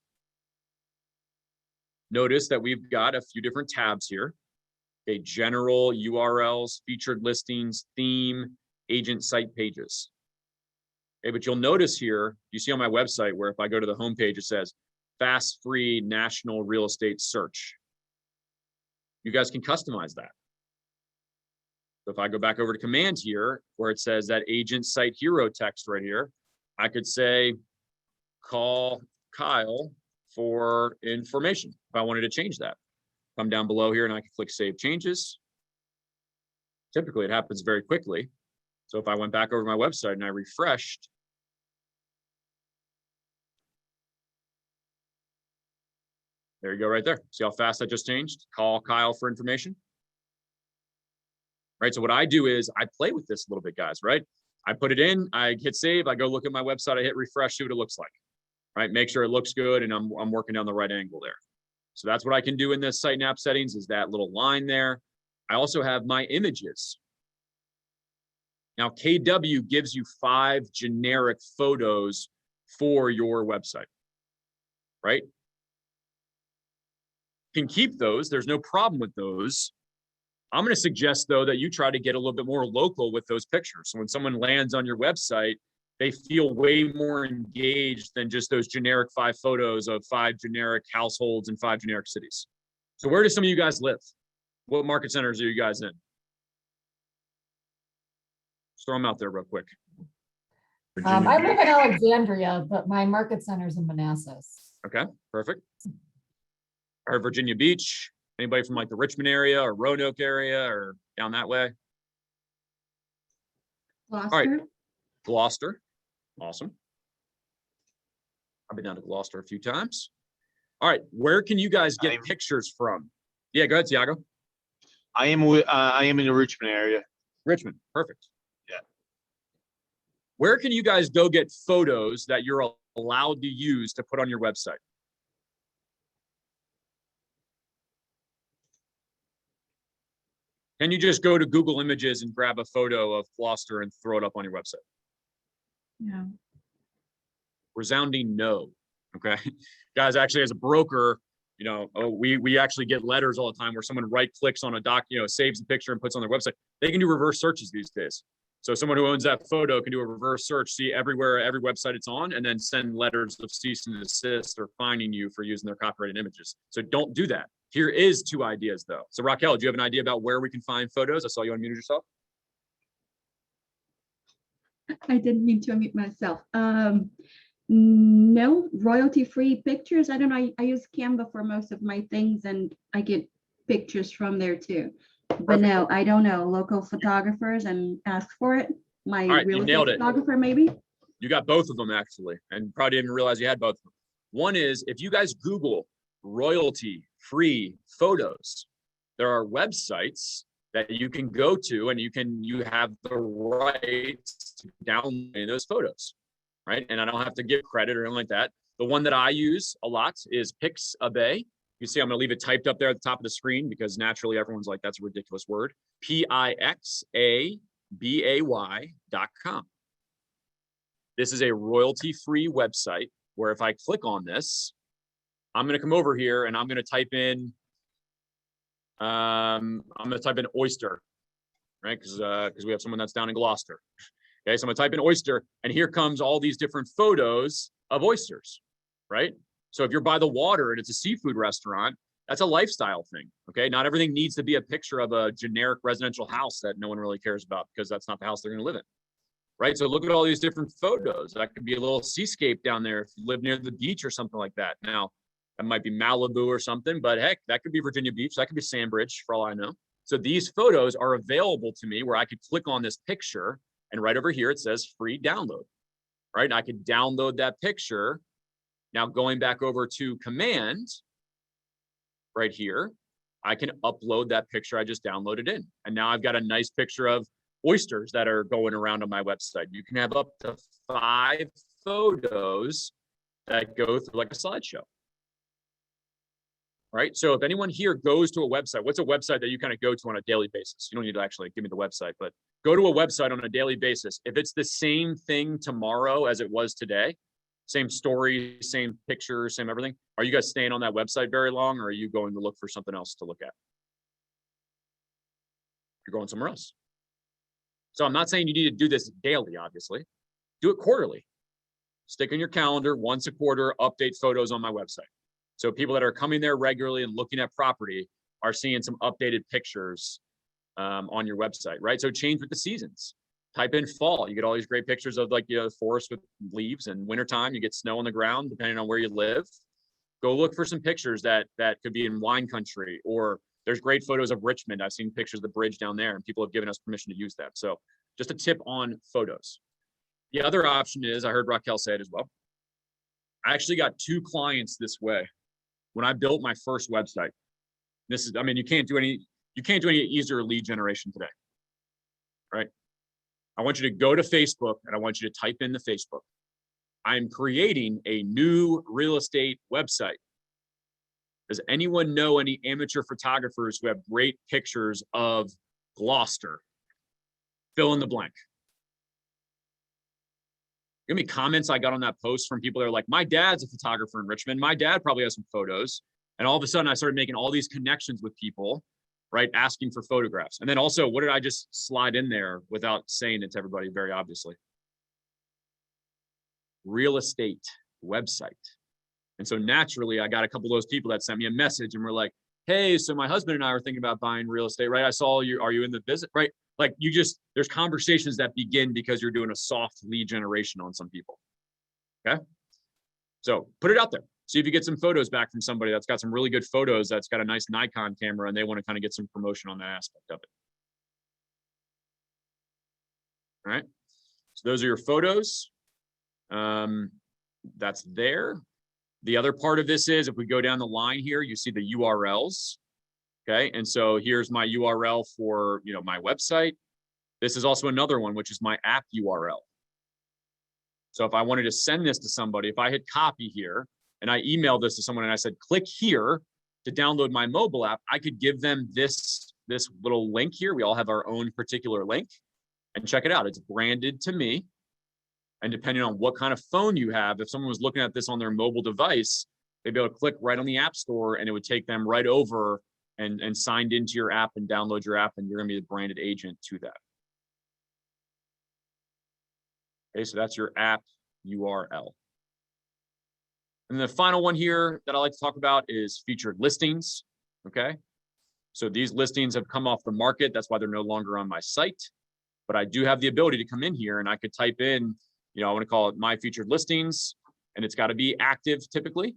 notice that we've got a few different tabs here. Okay, general, URLs, featured listings, theme, agent site pages. Okay, but you'll notice here, you see on my website where if I go to the homepage, it says fast, free, national real estate search. You guys can customize that. So if I go back over to command here, where it says that agent site hero text right here, I could say, call Kyle for information if I wanted to change that. Come down below here and I can click save changes. Typically it happens very quickly. So if I went back over my website and I refreshed, there you go right there. See how fast that just changed? Call Kyle for information. Right, so what I do is I play with this a little bit, guys, right? I put it in, I hit save, I go look at my website, I hit refresh, see what it looks like, right? Make sure it looks good and I'm working down the right angle there. So that's what I can do in this site and app settings is that little line there. I also have my images. Now, KW gives you 5 generic photos for your website, right? You can keep those, there's no problem with those. I'm going to suggest, though, that you try to get a little bit more local with those pictures. So when someone lands on your website, they feel way more engaged than just those generic 5 photos of 5 generic households in 5 generic cities. So where do some of you guys live? What market centers are you guys in? Just throw them out there real quick. I live in Alexandria, but my market center's in Manassas. Okay, perfect. Or Virginia Beach. Anybody from like the Richmond area or Roanoke area or down that way? Gloucester. All right, Gloucester. Awesome. I've been down to Gloucester a few times. All right, where can you guys get pictures from? Yeah, go ahead, Tiago. I am in the Richmond area. Richmond, perfect. Yeah. Where can you guys go get photos that you're allowed to use to put on your website? Can you just go to Google Images and grab a photo of Gloucester and throw it up on your website? Yeah. Resounding no. Okay, guys, actually as a broker, you know, we actually get letters all the time where someone right clicks on a doc, you know, saves the picture and puts on their website. They can do reverse searches these days. So someone who owns that photo can do a reverse search, see everywhere, every website it's on, and then send letters of cease and desist or fining you for using their copyrighted images. So don't do that. Here is 2 ideas though. So Raquel, do you have an idea about where we can find photos? I saw you unmuted yourself. I didn't mean to unmute myself. No, royalty-free pictures. I don't know. I use Canva for most of my things and I get pictures from there too. But no, I don't know. Local photographers and ask for it. My real estate photographer, maybe. You got both of them actually, and probably didn't realize you had both of them. One is if you guys Google royalty-free photos, there are websites that you can go to and you have the right to download those photos, right? And I don't have to give credit or anything like that. The one that I use a lot is Pixabay. You see, I'm going to leave it typed up there at the top of the screen because naturally everyone's like, that's a ridiculous word. Pixabay.com. This is a royalty-free website where if I click on this, I'm going to come over here and I'm going to type in, oyster, right? Because we have someone that's down in Gloucester. Okay, so I'm going to type in oyster, and here comes all these different photos of oysters, right? So if you're by the water and it's a seafood restaurant, that's a lifestyle thing, okay? Not everything needs to be a picture of a generic residential house that no one really cares about because that's not the house they're going to live in, right? So look at all these different photos. That could be a little seascape down there if you live near the beach or something like that. Now, that might be Malibu or something, but heck, that could be Virginia Beach. That could be Sandbridge for all I know. So these photos are available to me where I could click on this picture and right over here, it says free download, right? And I could download that picture. Now going back over to command right here, I can upload that picture I just downloaded in. And now I've got a nice picture of oysters that are going around on my website. You can have up to 5 photos that go through like a slideshow. right? So if anyone here goes to a website, what's a website that you kind of go to on a daily basis? You don't need to actually give me the website, but go to a website on a daily basis. If it's the same thing tomorrow as it was today, same story, same picture, same everything, are you guys staying on that website very long, or are you going to look for something else to look at? You're going somewhere else. So I'm not saying you need to do this daily, obviously. Do it quarterly. Stick in your calendar once a quarter, update photos on my website. So people that are coming there regularly and looking at property are seeing some updated pictures on your website, right? So change with the seasons. Type in fall. You get all these great pictures of like, the forest with leaves, and wintertime, you get snow on the ground, depending on where you live. Go look for some pictures that could be in wine country, or there's great photos of Richmond. I've seen pictures of the bridge down there, and people have given us permission to use that. So just a tip on photos. The other option is, I heard Raquel say it as well. I actually got 2 clients this way when I built my first website. This is, I mean, you can't do any easier lead generation today, right? I want you to go to Facebook and I want you to type in the Facebook. I'm creating a new real estate website. Does anyone know any amateur photographers who have great pictures of Gloucester? Fill in the blank. Give me comments I got on that post from people that are like, my dad's a photographer in Richmond. My dad probably has some photos. And all of a sudden I started making all these connections with people, right? Asking for photographs. And then also, what did I just slide in there without saying it to everybody very obviously? Real estate website. And so naturally I got a couple of those people that sent me a message and were like, hey, so my husband and I are thinking about buying real estate, right? I saw you, are you in the business, right? Like there's conversations that begin because you're doing a soft lead generation on some people. Okay. So put it out there. See if you get some photos back from somebody that's got some really good photos, that's got a nice Nikon camera, and they want to kind of get some promotion on that aspect of it. All right. So those are your photos. That's there. The other part of this is, if we go down the line here, you see the URLs. Okay. And so here's my URL for, my website. This is also another one, which is my app URL. So if I wanted to send this to somebody, if I hit copy here and I emailed this to someone and I said, click here to download my mobile app, I could give them this little link here. We all have our own particular link, and check it out. It's branded to me. And depending on what kind of phone you have, if someone was looking at this on their mobile device, they'd be able to click right on the app store and it would take them right over and signed into your app and download your app, and you're going to be the branded agent to that. Okay, so that's your app URL. And the final one here that I like to talk about is featured listings. Okay, so these listings have come off the market. That's why they're no longer on my site. But I do have the ability to come in here and I could type in, I want to call it my featured listings, and it's got to be active typically,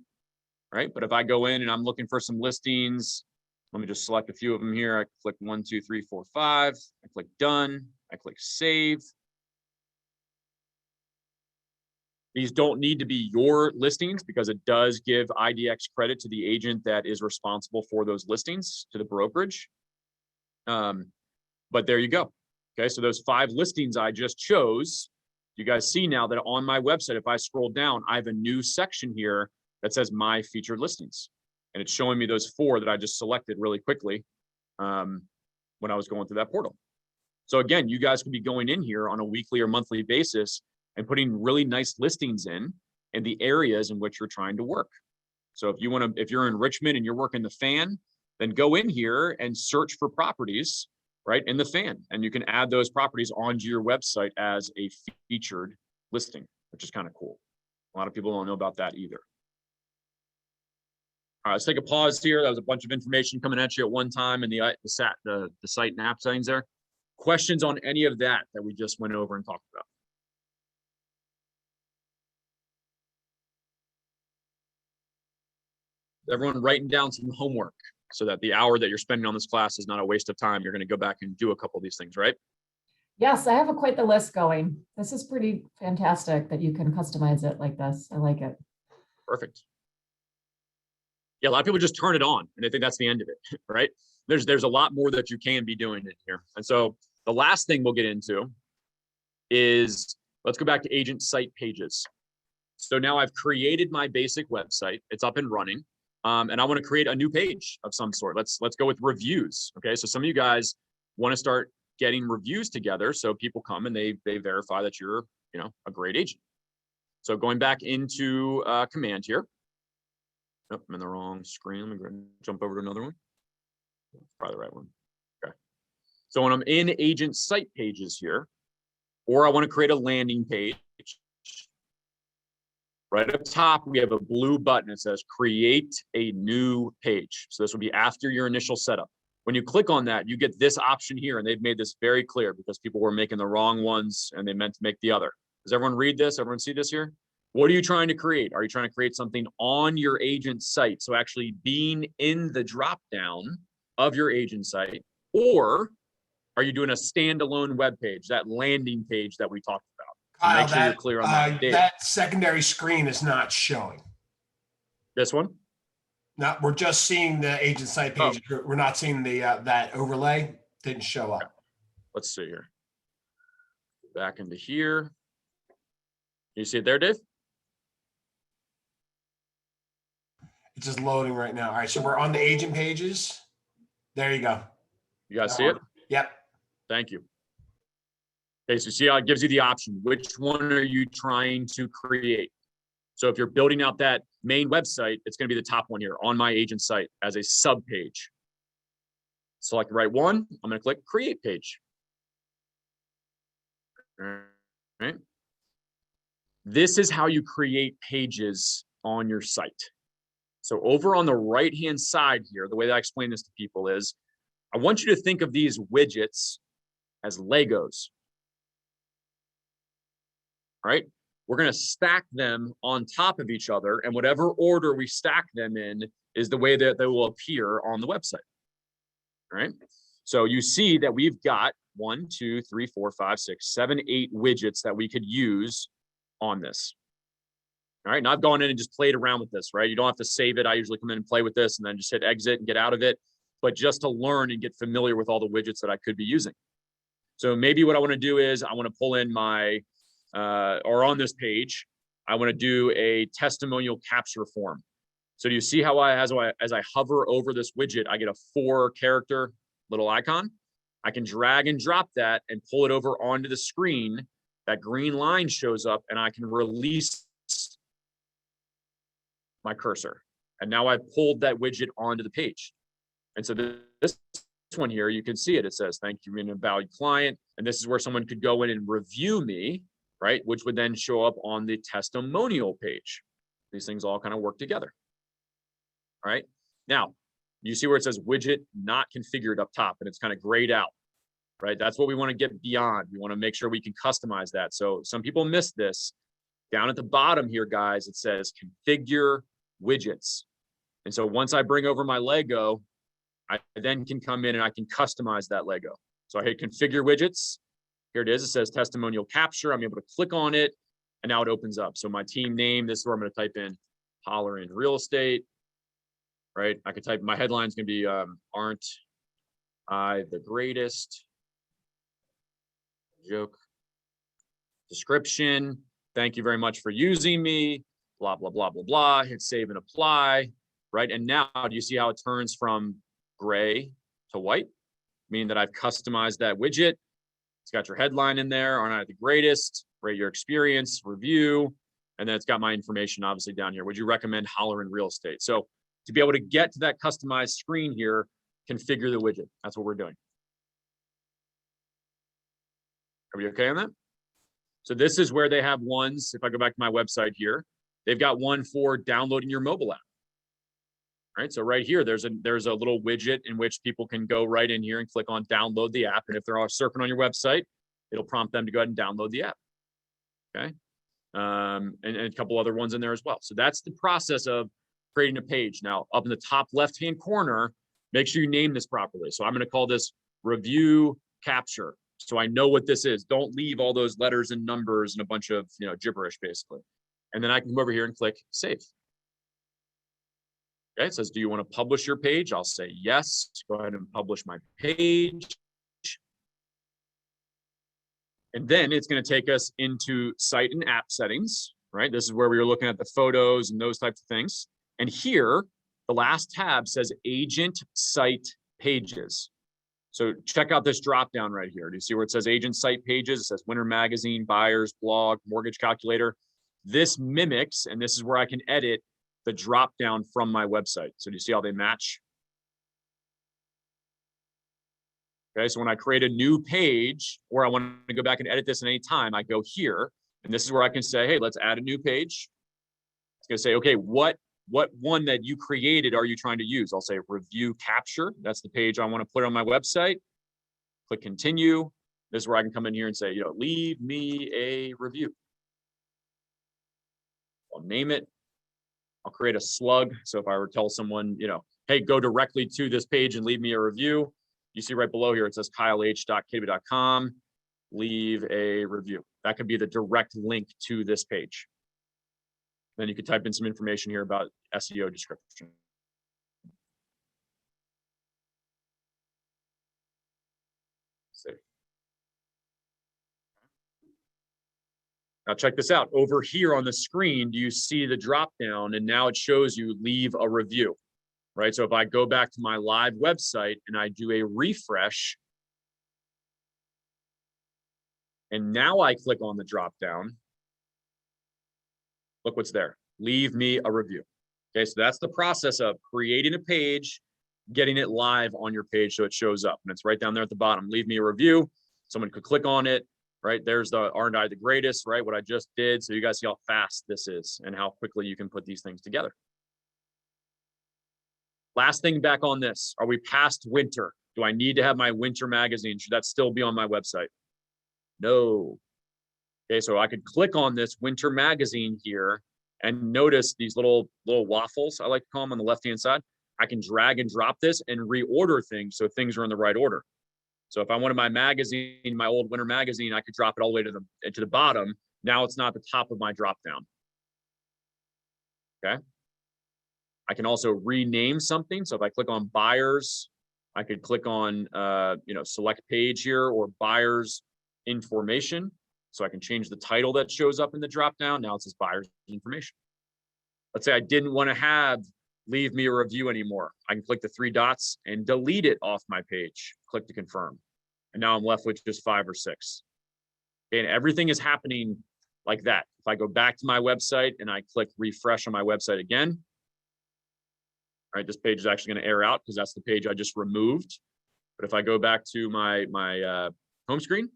right? But if I go in and I'm looking for some listings, let me just select a few of them here. I click 1, 2, 3, 4, 5. I click done. I click save. These don't need to be your listings because it does give IDX credit to the agent that is responsible for those listings, to the brokerage. But there you go. Okay, so those 5 listings I just chose, you guys see now that on my website, if I scroll down, I have a new section here that says my featured listings. And it's showing me those 4 that I just selected really quickly when I was going through that portal. So again, you guys could be going in here on a weekly or monthly basis and putting really nice listings in the areas in which you're trying to work. So if you're in Richmond and you're working the fan, then go in here and search for properties right in the fan, and you can add those properties onto your website as a featured listing, which is kind of cool. A lot of people don't know about that either. All right, let's take a pause here. That was a bunch of information coming at you at one time in the site and app settings there. Questions on any of that we just went over and talked about? Everyone writing down some homework so that the hour that you're spending on this class is not a waste of time. You're going to go back and do a couple of these things, right? Yes, I have quite the list going. This is pretty fantastic that you can customize it like this. I like it. Perfect. Yeah, a lot of people just turn it on and they think that's the end of it, right? There's a lot more that you can be doing in here. And so the last thing we'll get into is, let's go back to agent site pages. So now I've created my basic website. It's up and running. And I want to create a new page of some sort. Let's go with reviews. Okay, so some of you guys want to start getting reviews together, so people come and they verify that you're, you know, a great agent. So going back into command here. Oh, I'm in the wrong screen. Let me go ahead and jump over to another one. Probably the right one. Okay. So when I'm in agent site pages here, or I want to create a landing page, right up top, we have a blue button that says create a new page. So this will be after your initial setup. When you click on that, you get this option here, and they've made this very clear because people were making the wrong ones and they meant to make the other. Does everyone read this? Everyone see this here? What are you trying to create? Are you trying to create something on your agent site? So actually being in the drop down of your agent site, or are you doing a standalone web page, that landing page that we talked about? So Kyle, make sure you're clear on that data. that secondary screen is not showing. This one? Not, we're just seeing the agent site page. We're not seeing the that overlay. Didn't show up. Let's see here. Back into here. You see it there, Dave? It's just loading right now. All right, so we're on the agent pages. There you go. You guys see it? Yep. Thank you. Okay, so see how it gives you the option. Which one are you trying to create? So if you're building out that main website, it's going to be the top one here on my agent site as a sub page. Select the right one. I'm going to click create page. All right. This is how you create pages on your site. So over on the right-hand side here, the way that I explain this to people is, I want you to think of these widgets as Legos. All right? We're going to stack them on top of each other, and whatever order we stack them in is the way that they will appear on the website. All right? So you see that we've got 1, 2, 3, 4, 5, 6, 7, 8 widgets that we could use on this. All right, and I've gone in and just played around with this, right? You don't have to save it. I usually come in and play with this and then just hit exit and get out of it, but just to learn and get familiar with all the widgets that I could be using. So maybe what I want to do is I want to pull in my, or on this page, I want to do a testimonial capture form. So do you see how as I hover over this widget, I get a 4-character little icon? I can drag and drop that and pull it over onto the screen. That green line shows up and I can release my cursor. And now I've pulled that widget onto the page. And so this one here, you can see it. It says, thank you, being a valued client. And this is where someone could go in and review me, right? Which would then show up on the testimonial page. These things all kind of work together. All right. Now, you see where it says widget not configured up top and it's kind of grayed out, right? That's what we want to get beyond. We want to make sure we can customize that. So some people miss this. Down at the bottom here, guys, it says configure widgets. And so once I bring over my Lego, I then can come in and I can customize that Lego. So I hit configure widgets. Here it is. It says testimonial capture. I'm able to click on it and now it opens up. So my team name, this is where I'm going to type in Holler in Real Estate, right? I could type, my headline's going to be aren't I the greatest? Joke. Description. Thank you very much for using me. Blah, blah, blah, blah, blah. Hit save and apply, right? And now do you see how it turns from gray to white? Meaning that I've customized that widget. It's got your headline in there. Aren't I the greatest? Rate your experience, review. And then it's got my information obviously down here. Would you recommend Holler in Real Estate? So to be able to get to that customized screen here, configure the widget. That's what we're doing. Are we okay on that? So this is where they have ones. If I go back to my website here, they've got one for downloading your mobile app. Right. So right here, there's a little widget in which people can go right in here and click on download the app. And if they're surfing on your website, it'll prompt them to go ahead and download the app. Okay. And a couple other ones in there as well. So that's the process of creating a page. Now, up in the top left-hand corner, make sure you name this properly. So I'm going to call this review capture. So I know what this is. Don't leave all those letters and numbers and a bunch of, gibberish basically. And then I can come over here and click save. Okay, it says, do you want to publish your page? I'll say yes. Go ahead and publish my page. And then it's going to take us into site and app settings, right? This is where we were looking at the photos and those types of things. And here The last tab says agent site pages. So check out this drop down right here. Do you see where it says agent site pages? It says winter magazine, buyers, blog, mortgage calculator. This mimics, and this is where I can edit the drop down from my website. So do you see how they match? Okay, so when I create a new page or I want to go back and edit this at any time, I go here, and this is where I can say, hey, let's add a new page. It's going to say, okay, what one that you created are you trying to use? I'll say review capture. That's the page I want to put on my website. Click continue. This is where I can come in here and say, leave me a review. I'll name it. I'll create a slug. So if I were to tell someone, hey, go directly to this page and leave me a review, you see right below here, it says kyleh.kw.com, leave a review. That could be the direct link to this page. Then you could type in some information here about SEO description. Save. Now check this out. Over here on the screen, do you see the drop down? And now it shows you leave a review, right? So if I go back to my live website and I do a refresh, and now I click on the drop down, look what's there. Leave me a review. Okay, so that's the process of creating a page, getting it live on your page so it shows up. And it's right down there at the bottom. Leave me a review. Someone could click on it, right? There's the aren't I the greatest, right? What I just did. So you guys see how fast this is and how quickly you can put these things together. Last thing back on this. Are we past winter? Do I need to have my winter magazine? Should that still be on my website? No. Okay, so I could click on this winter magazine here and notice these little waffles, I like to call them, on the left-hand side. I can drag and drop this and reorder things so things are in the right order. So if I wanted my magazine, my old winter magazine, I could drop it all the way to the bottom. Now it's not the top of my drop down. Okay. I can also rename something. So if I click on buyers, I could click on select page here or buyers information. So I can change the title that shows up in the drop down. Now it says buyer's information. Let's say I didn't want to have leave me a review anymore. I can click the 3 dots and delete it off my page. Click to confirm. And now I'm left with just 5 or 6. And everything is happening like that. If I go back to my website and I click refresh on my website again, right, this page is actually going to error out because that's the page I just removed. But if I go back to my home screen,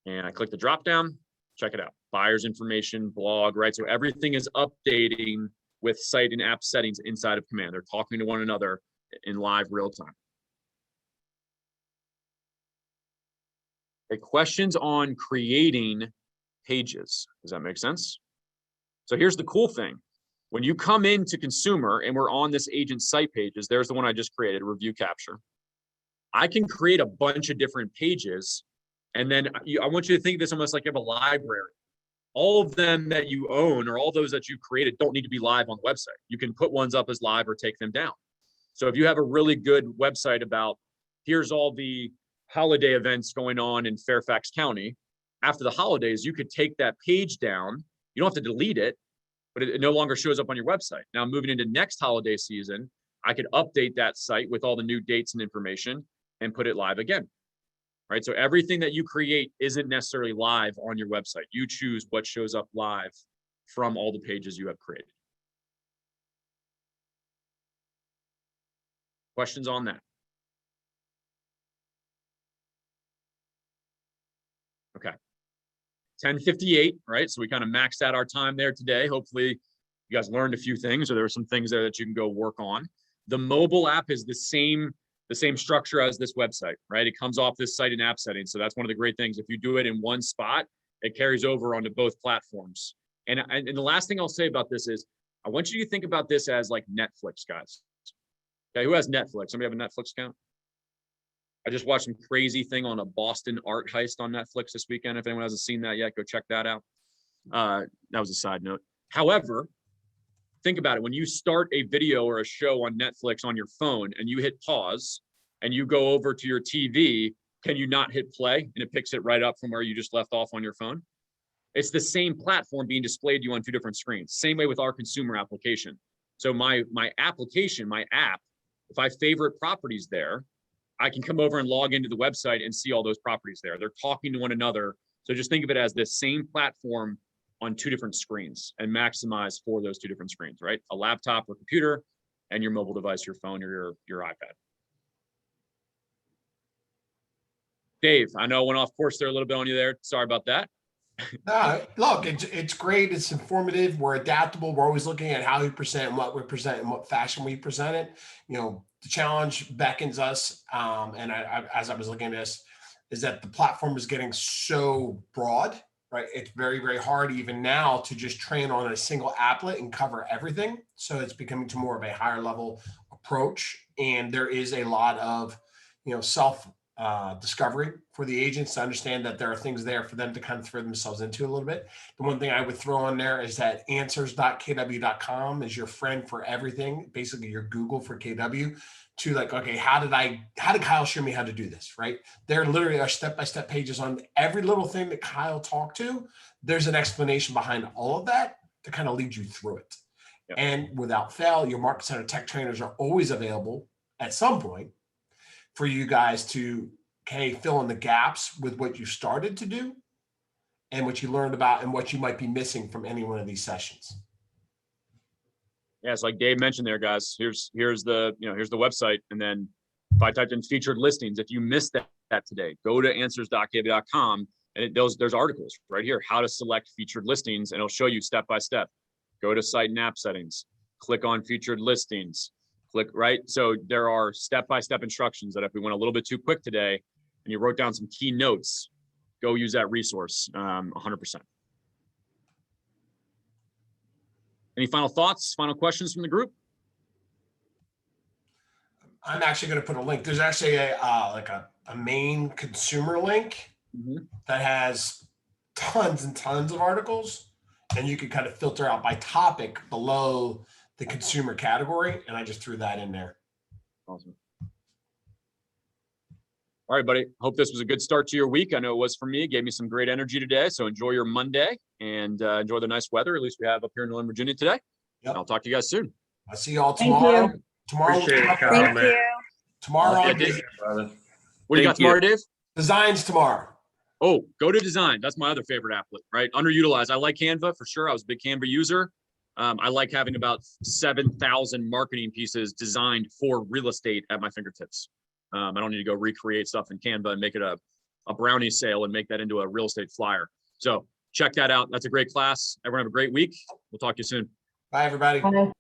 and I click the drop down, check it out. Buyer's information, blog, right? So everything is updating with site and app settings inside of Command. They're talking to one another in live real time. Okay, questions on creating pages. Does that make sense? So here's the cool thing. When you come into consumer and we're on this agent site pages, there's the one I just created, review capture. I can create a bunch of different pages. And then I want you to think of this almost like you have a library. All of them that you own or all those that you've created don't need to be live on the website. You can put ones up as live or take them down. So if you have a really good website about here's all the holiday events going on in Fairfax County, after the holidays, you could take that page down. You don't have to delete it, but it no longer shows up on your website. Now moving into next holiday season, I could update that site with all the new dates and information and put it live again. Right, so everything that you create isn't necessarily live on your website. You choose what shows up live from all the pages you have created. Questions on that? Okay. 10:58, right? So we kind of maxed out our time there today. Hopefully you guys learned a few things or there were some things there that you can go work on. The mobile app is the same structure as this website, right? It comes off this site and app settings. So that's one of the great things. If you do it in one spot, it carries over onto both platforms. And the last thing I'll say about this is, I want you to think about this as like Netflix, guys. Okay, who has Netflix? Somebody have a Netflix account? I just watched some crazy thing on a Boston art heist on Netflix this weekend. If anyone hasn't seen that yet, go check that out. That was a side note. However, think about it. When you start a video or a show on Netflix on your phone and you hit pause and you go over to your TV, can you not hit play and it picks it right up from where you just left off on your phone? It's the same platform being displayed to you on 2 different screens. Same way with our consumer application. So my application, my app, if I favorite properties there, I can come over and log into the website and see all those properties there. They're talking to one another. So just think of it as the same platform on two different screens and maximize for those two different screens, right? A laptop or computer and your mobile device, your phone or your iPad. Dave, I know I went off course there a little bit on you there. Sorry about that. No, look, it's great. It's informative. We're adaptable. We're always looking at how we present and what we present and what fashion we present it. You know, the challenge beckons us. And as I was looking at this, is that the platform is getting so broad, right? It's very, very hard even now to just train on a single applet and cover everything. So it's becoming to more of a higher level approach. And there is a lot of, you know, discovery for the agents to understand that there are things there for them to kind of throw themselves into a little bit. The one thing I would throw on there is that answers.kw.com is your friend for everything, basically your Google for KW, to like, okay, how did Kyle show me how to do this, right? There literally are step-by-step pages on every little thing that Kyle talked to. There's an explanation behind all of that to kind of lead you through it. Yep. And without fail, your Market Center tech trainers are always available at some point for you guys to, okay, fill in the gaps with what you started to do and what you learned about and what you might be missing from any one of these sessions. Yeah, it's like Dave mentioned there, guys. Here's the website. And then if I typed in featured listings, if you missed that today, go to answers.kw.com and there's articles right here, how to select featured listings, and it'll show you step by step. Go to site and app settings, click on featured listings. Click right. So there are step-by-step instructions that if we went a little bit too quick today and you wrote down some key notes, go use that resource 100%. Any final thoughts, final questions from the group? I'm actually going to put a link. There's actually a main consumer link that has tons and tons of articles, and you can kind of filter out by topic below the consumer category, and I just threw that in there. Awesome. All right, buddy. Hope this was a good start to your week. I know it was for me. It gave me some great energy today. So enjoy your Monday and enjoy the nice weather, at least we have up here in Northern Virginia today. Yep. I'll talk to you guys soon. I'll see you all tomorrow. Thank you. Tomorrow. Thank you. Tomorrow. What do you got tomorrow, Dave? Designs tomorrow. Oh, go to design. That's my other favorite applet, right? Underutilized. I like Canva for sure. I was a big Canva user. I like having about 7,000 marketing pieces designed for real estate at my fingertips. I don't need to go recreate stuff in Canva and make it a brownie sale and make that into a real estate flyer. So check that out. That's a great class. Everyone have a great week. We'll talk to you soon. Bye, everybody. Bye.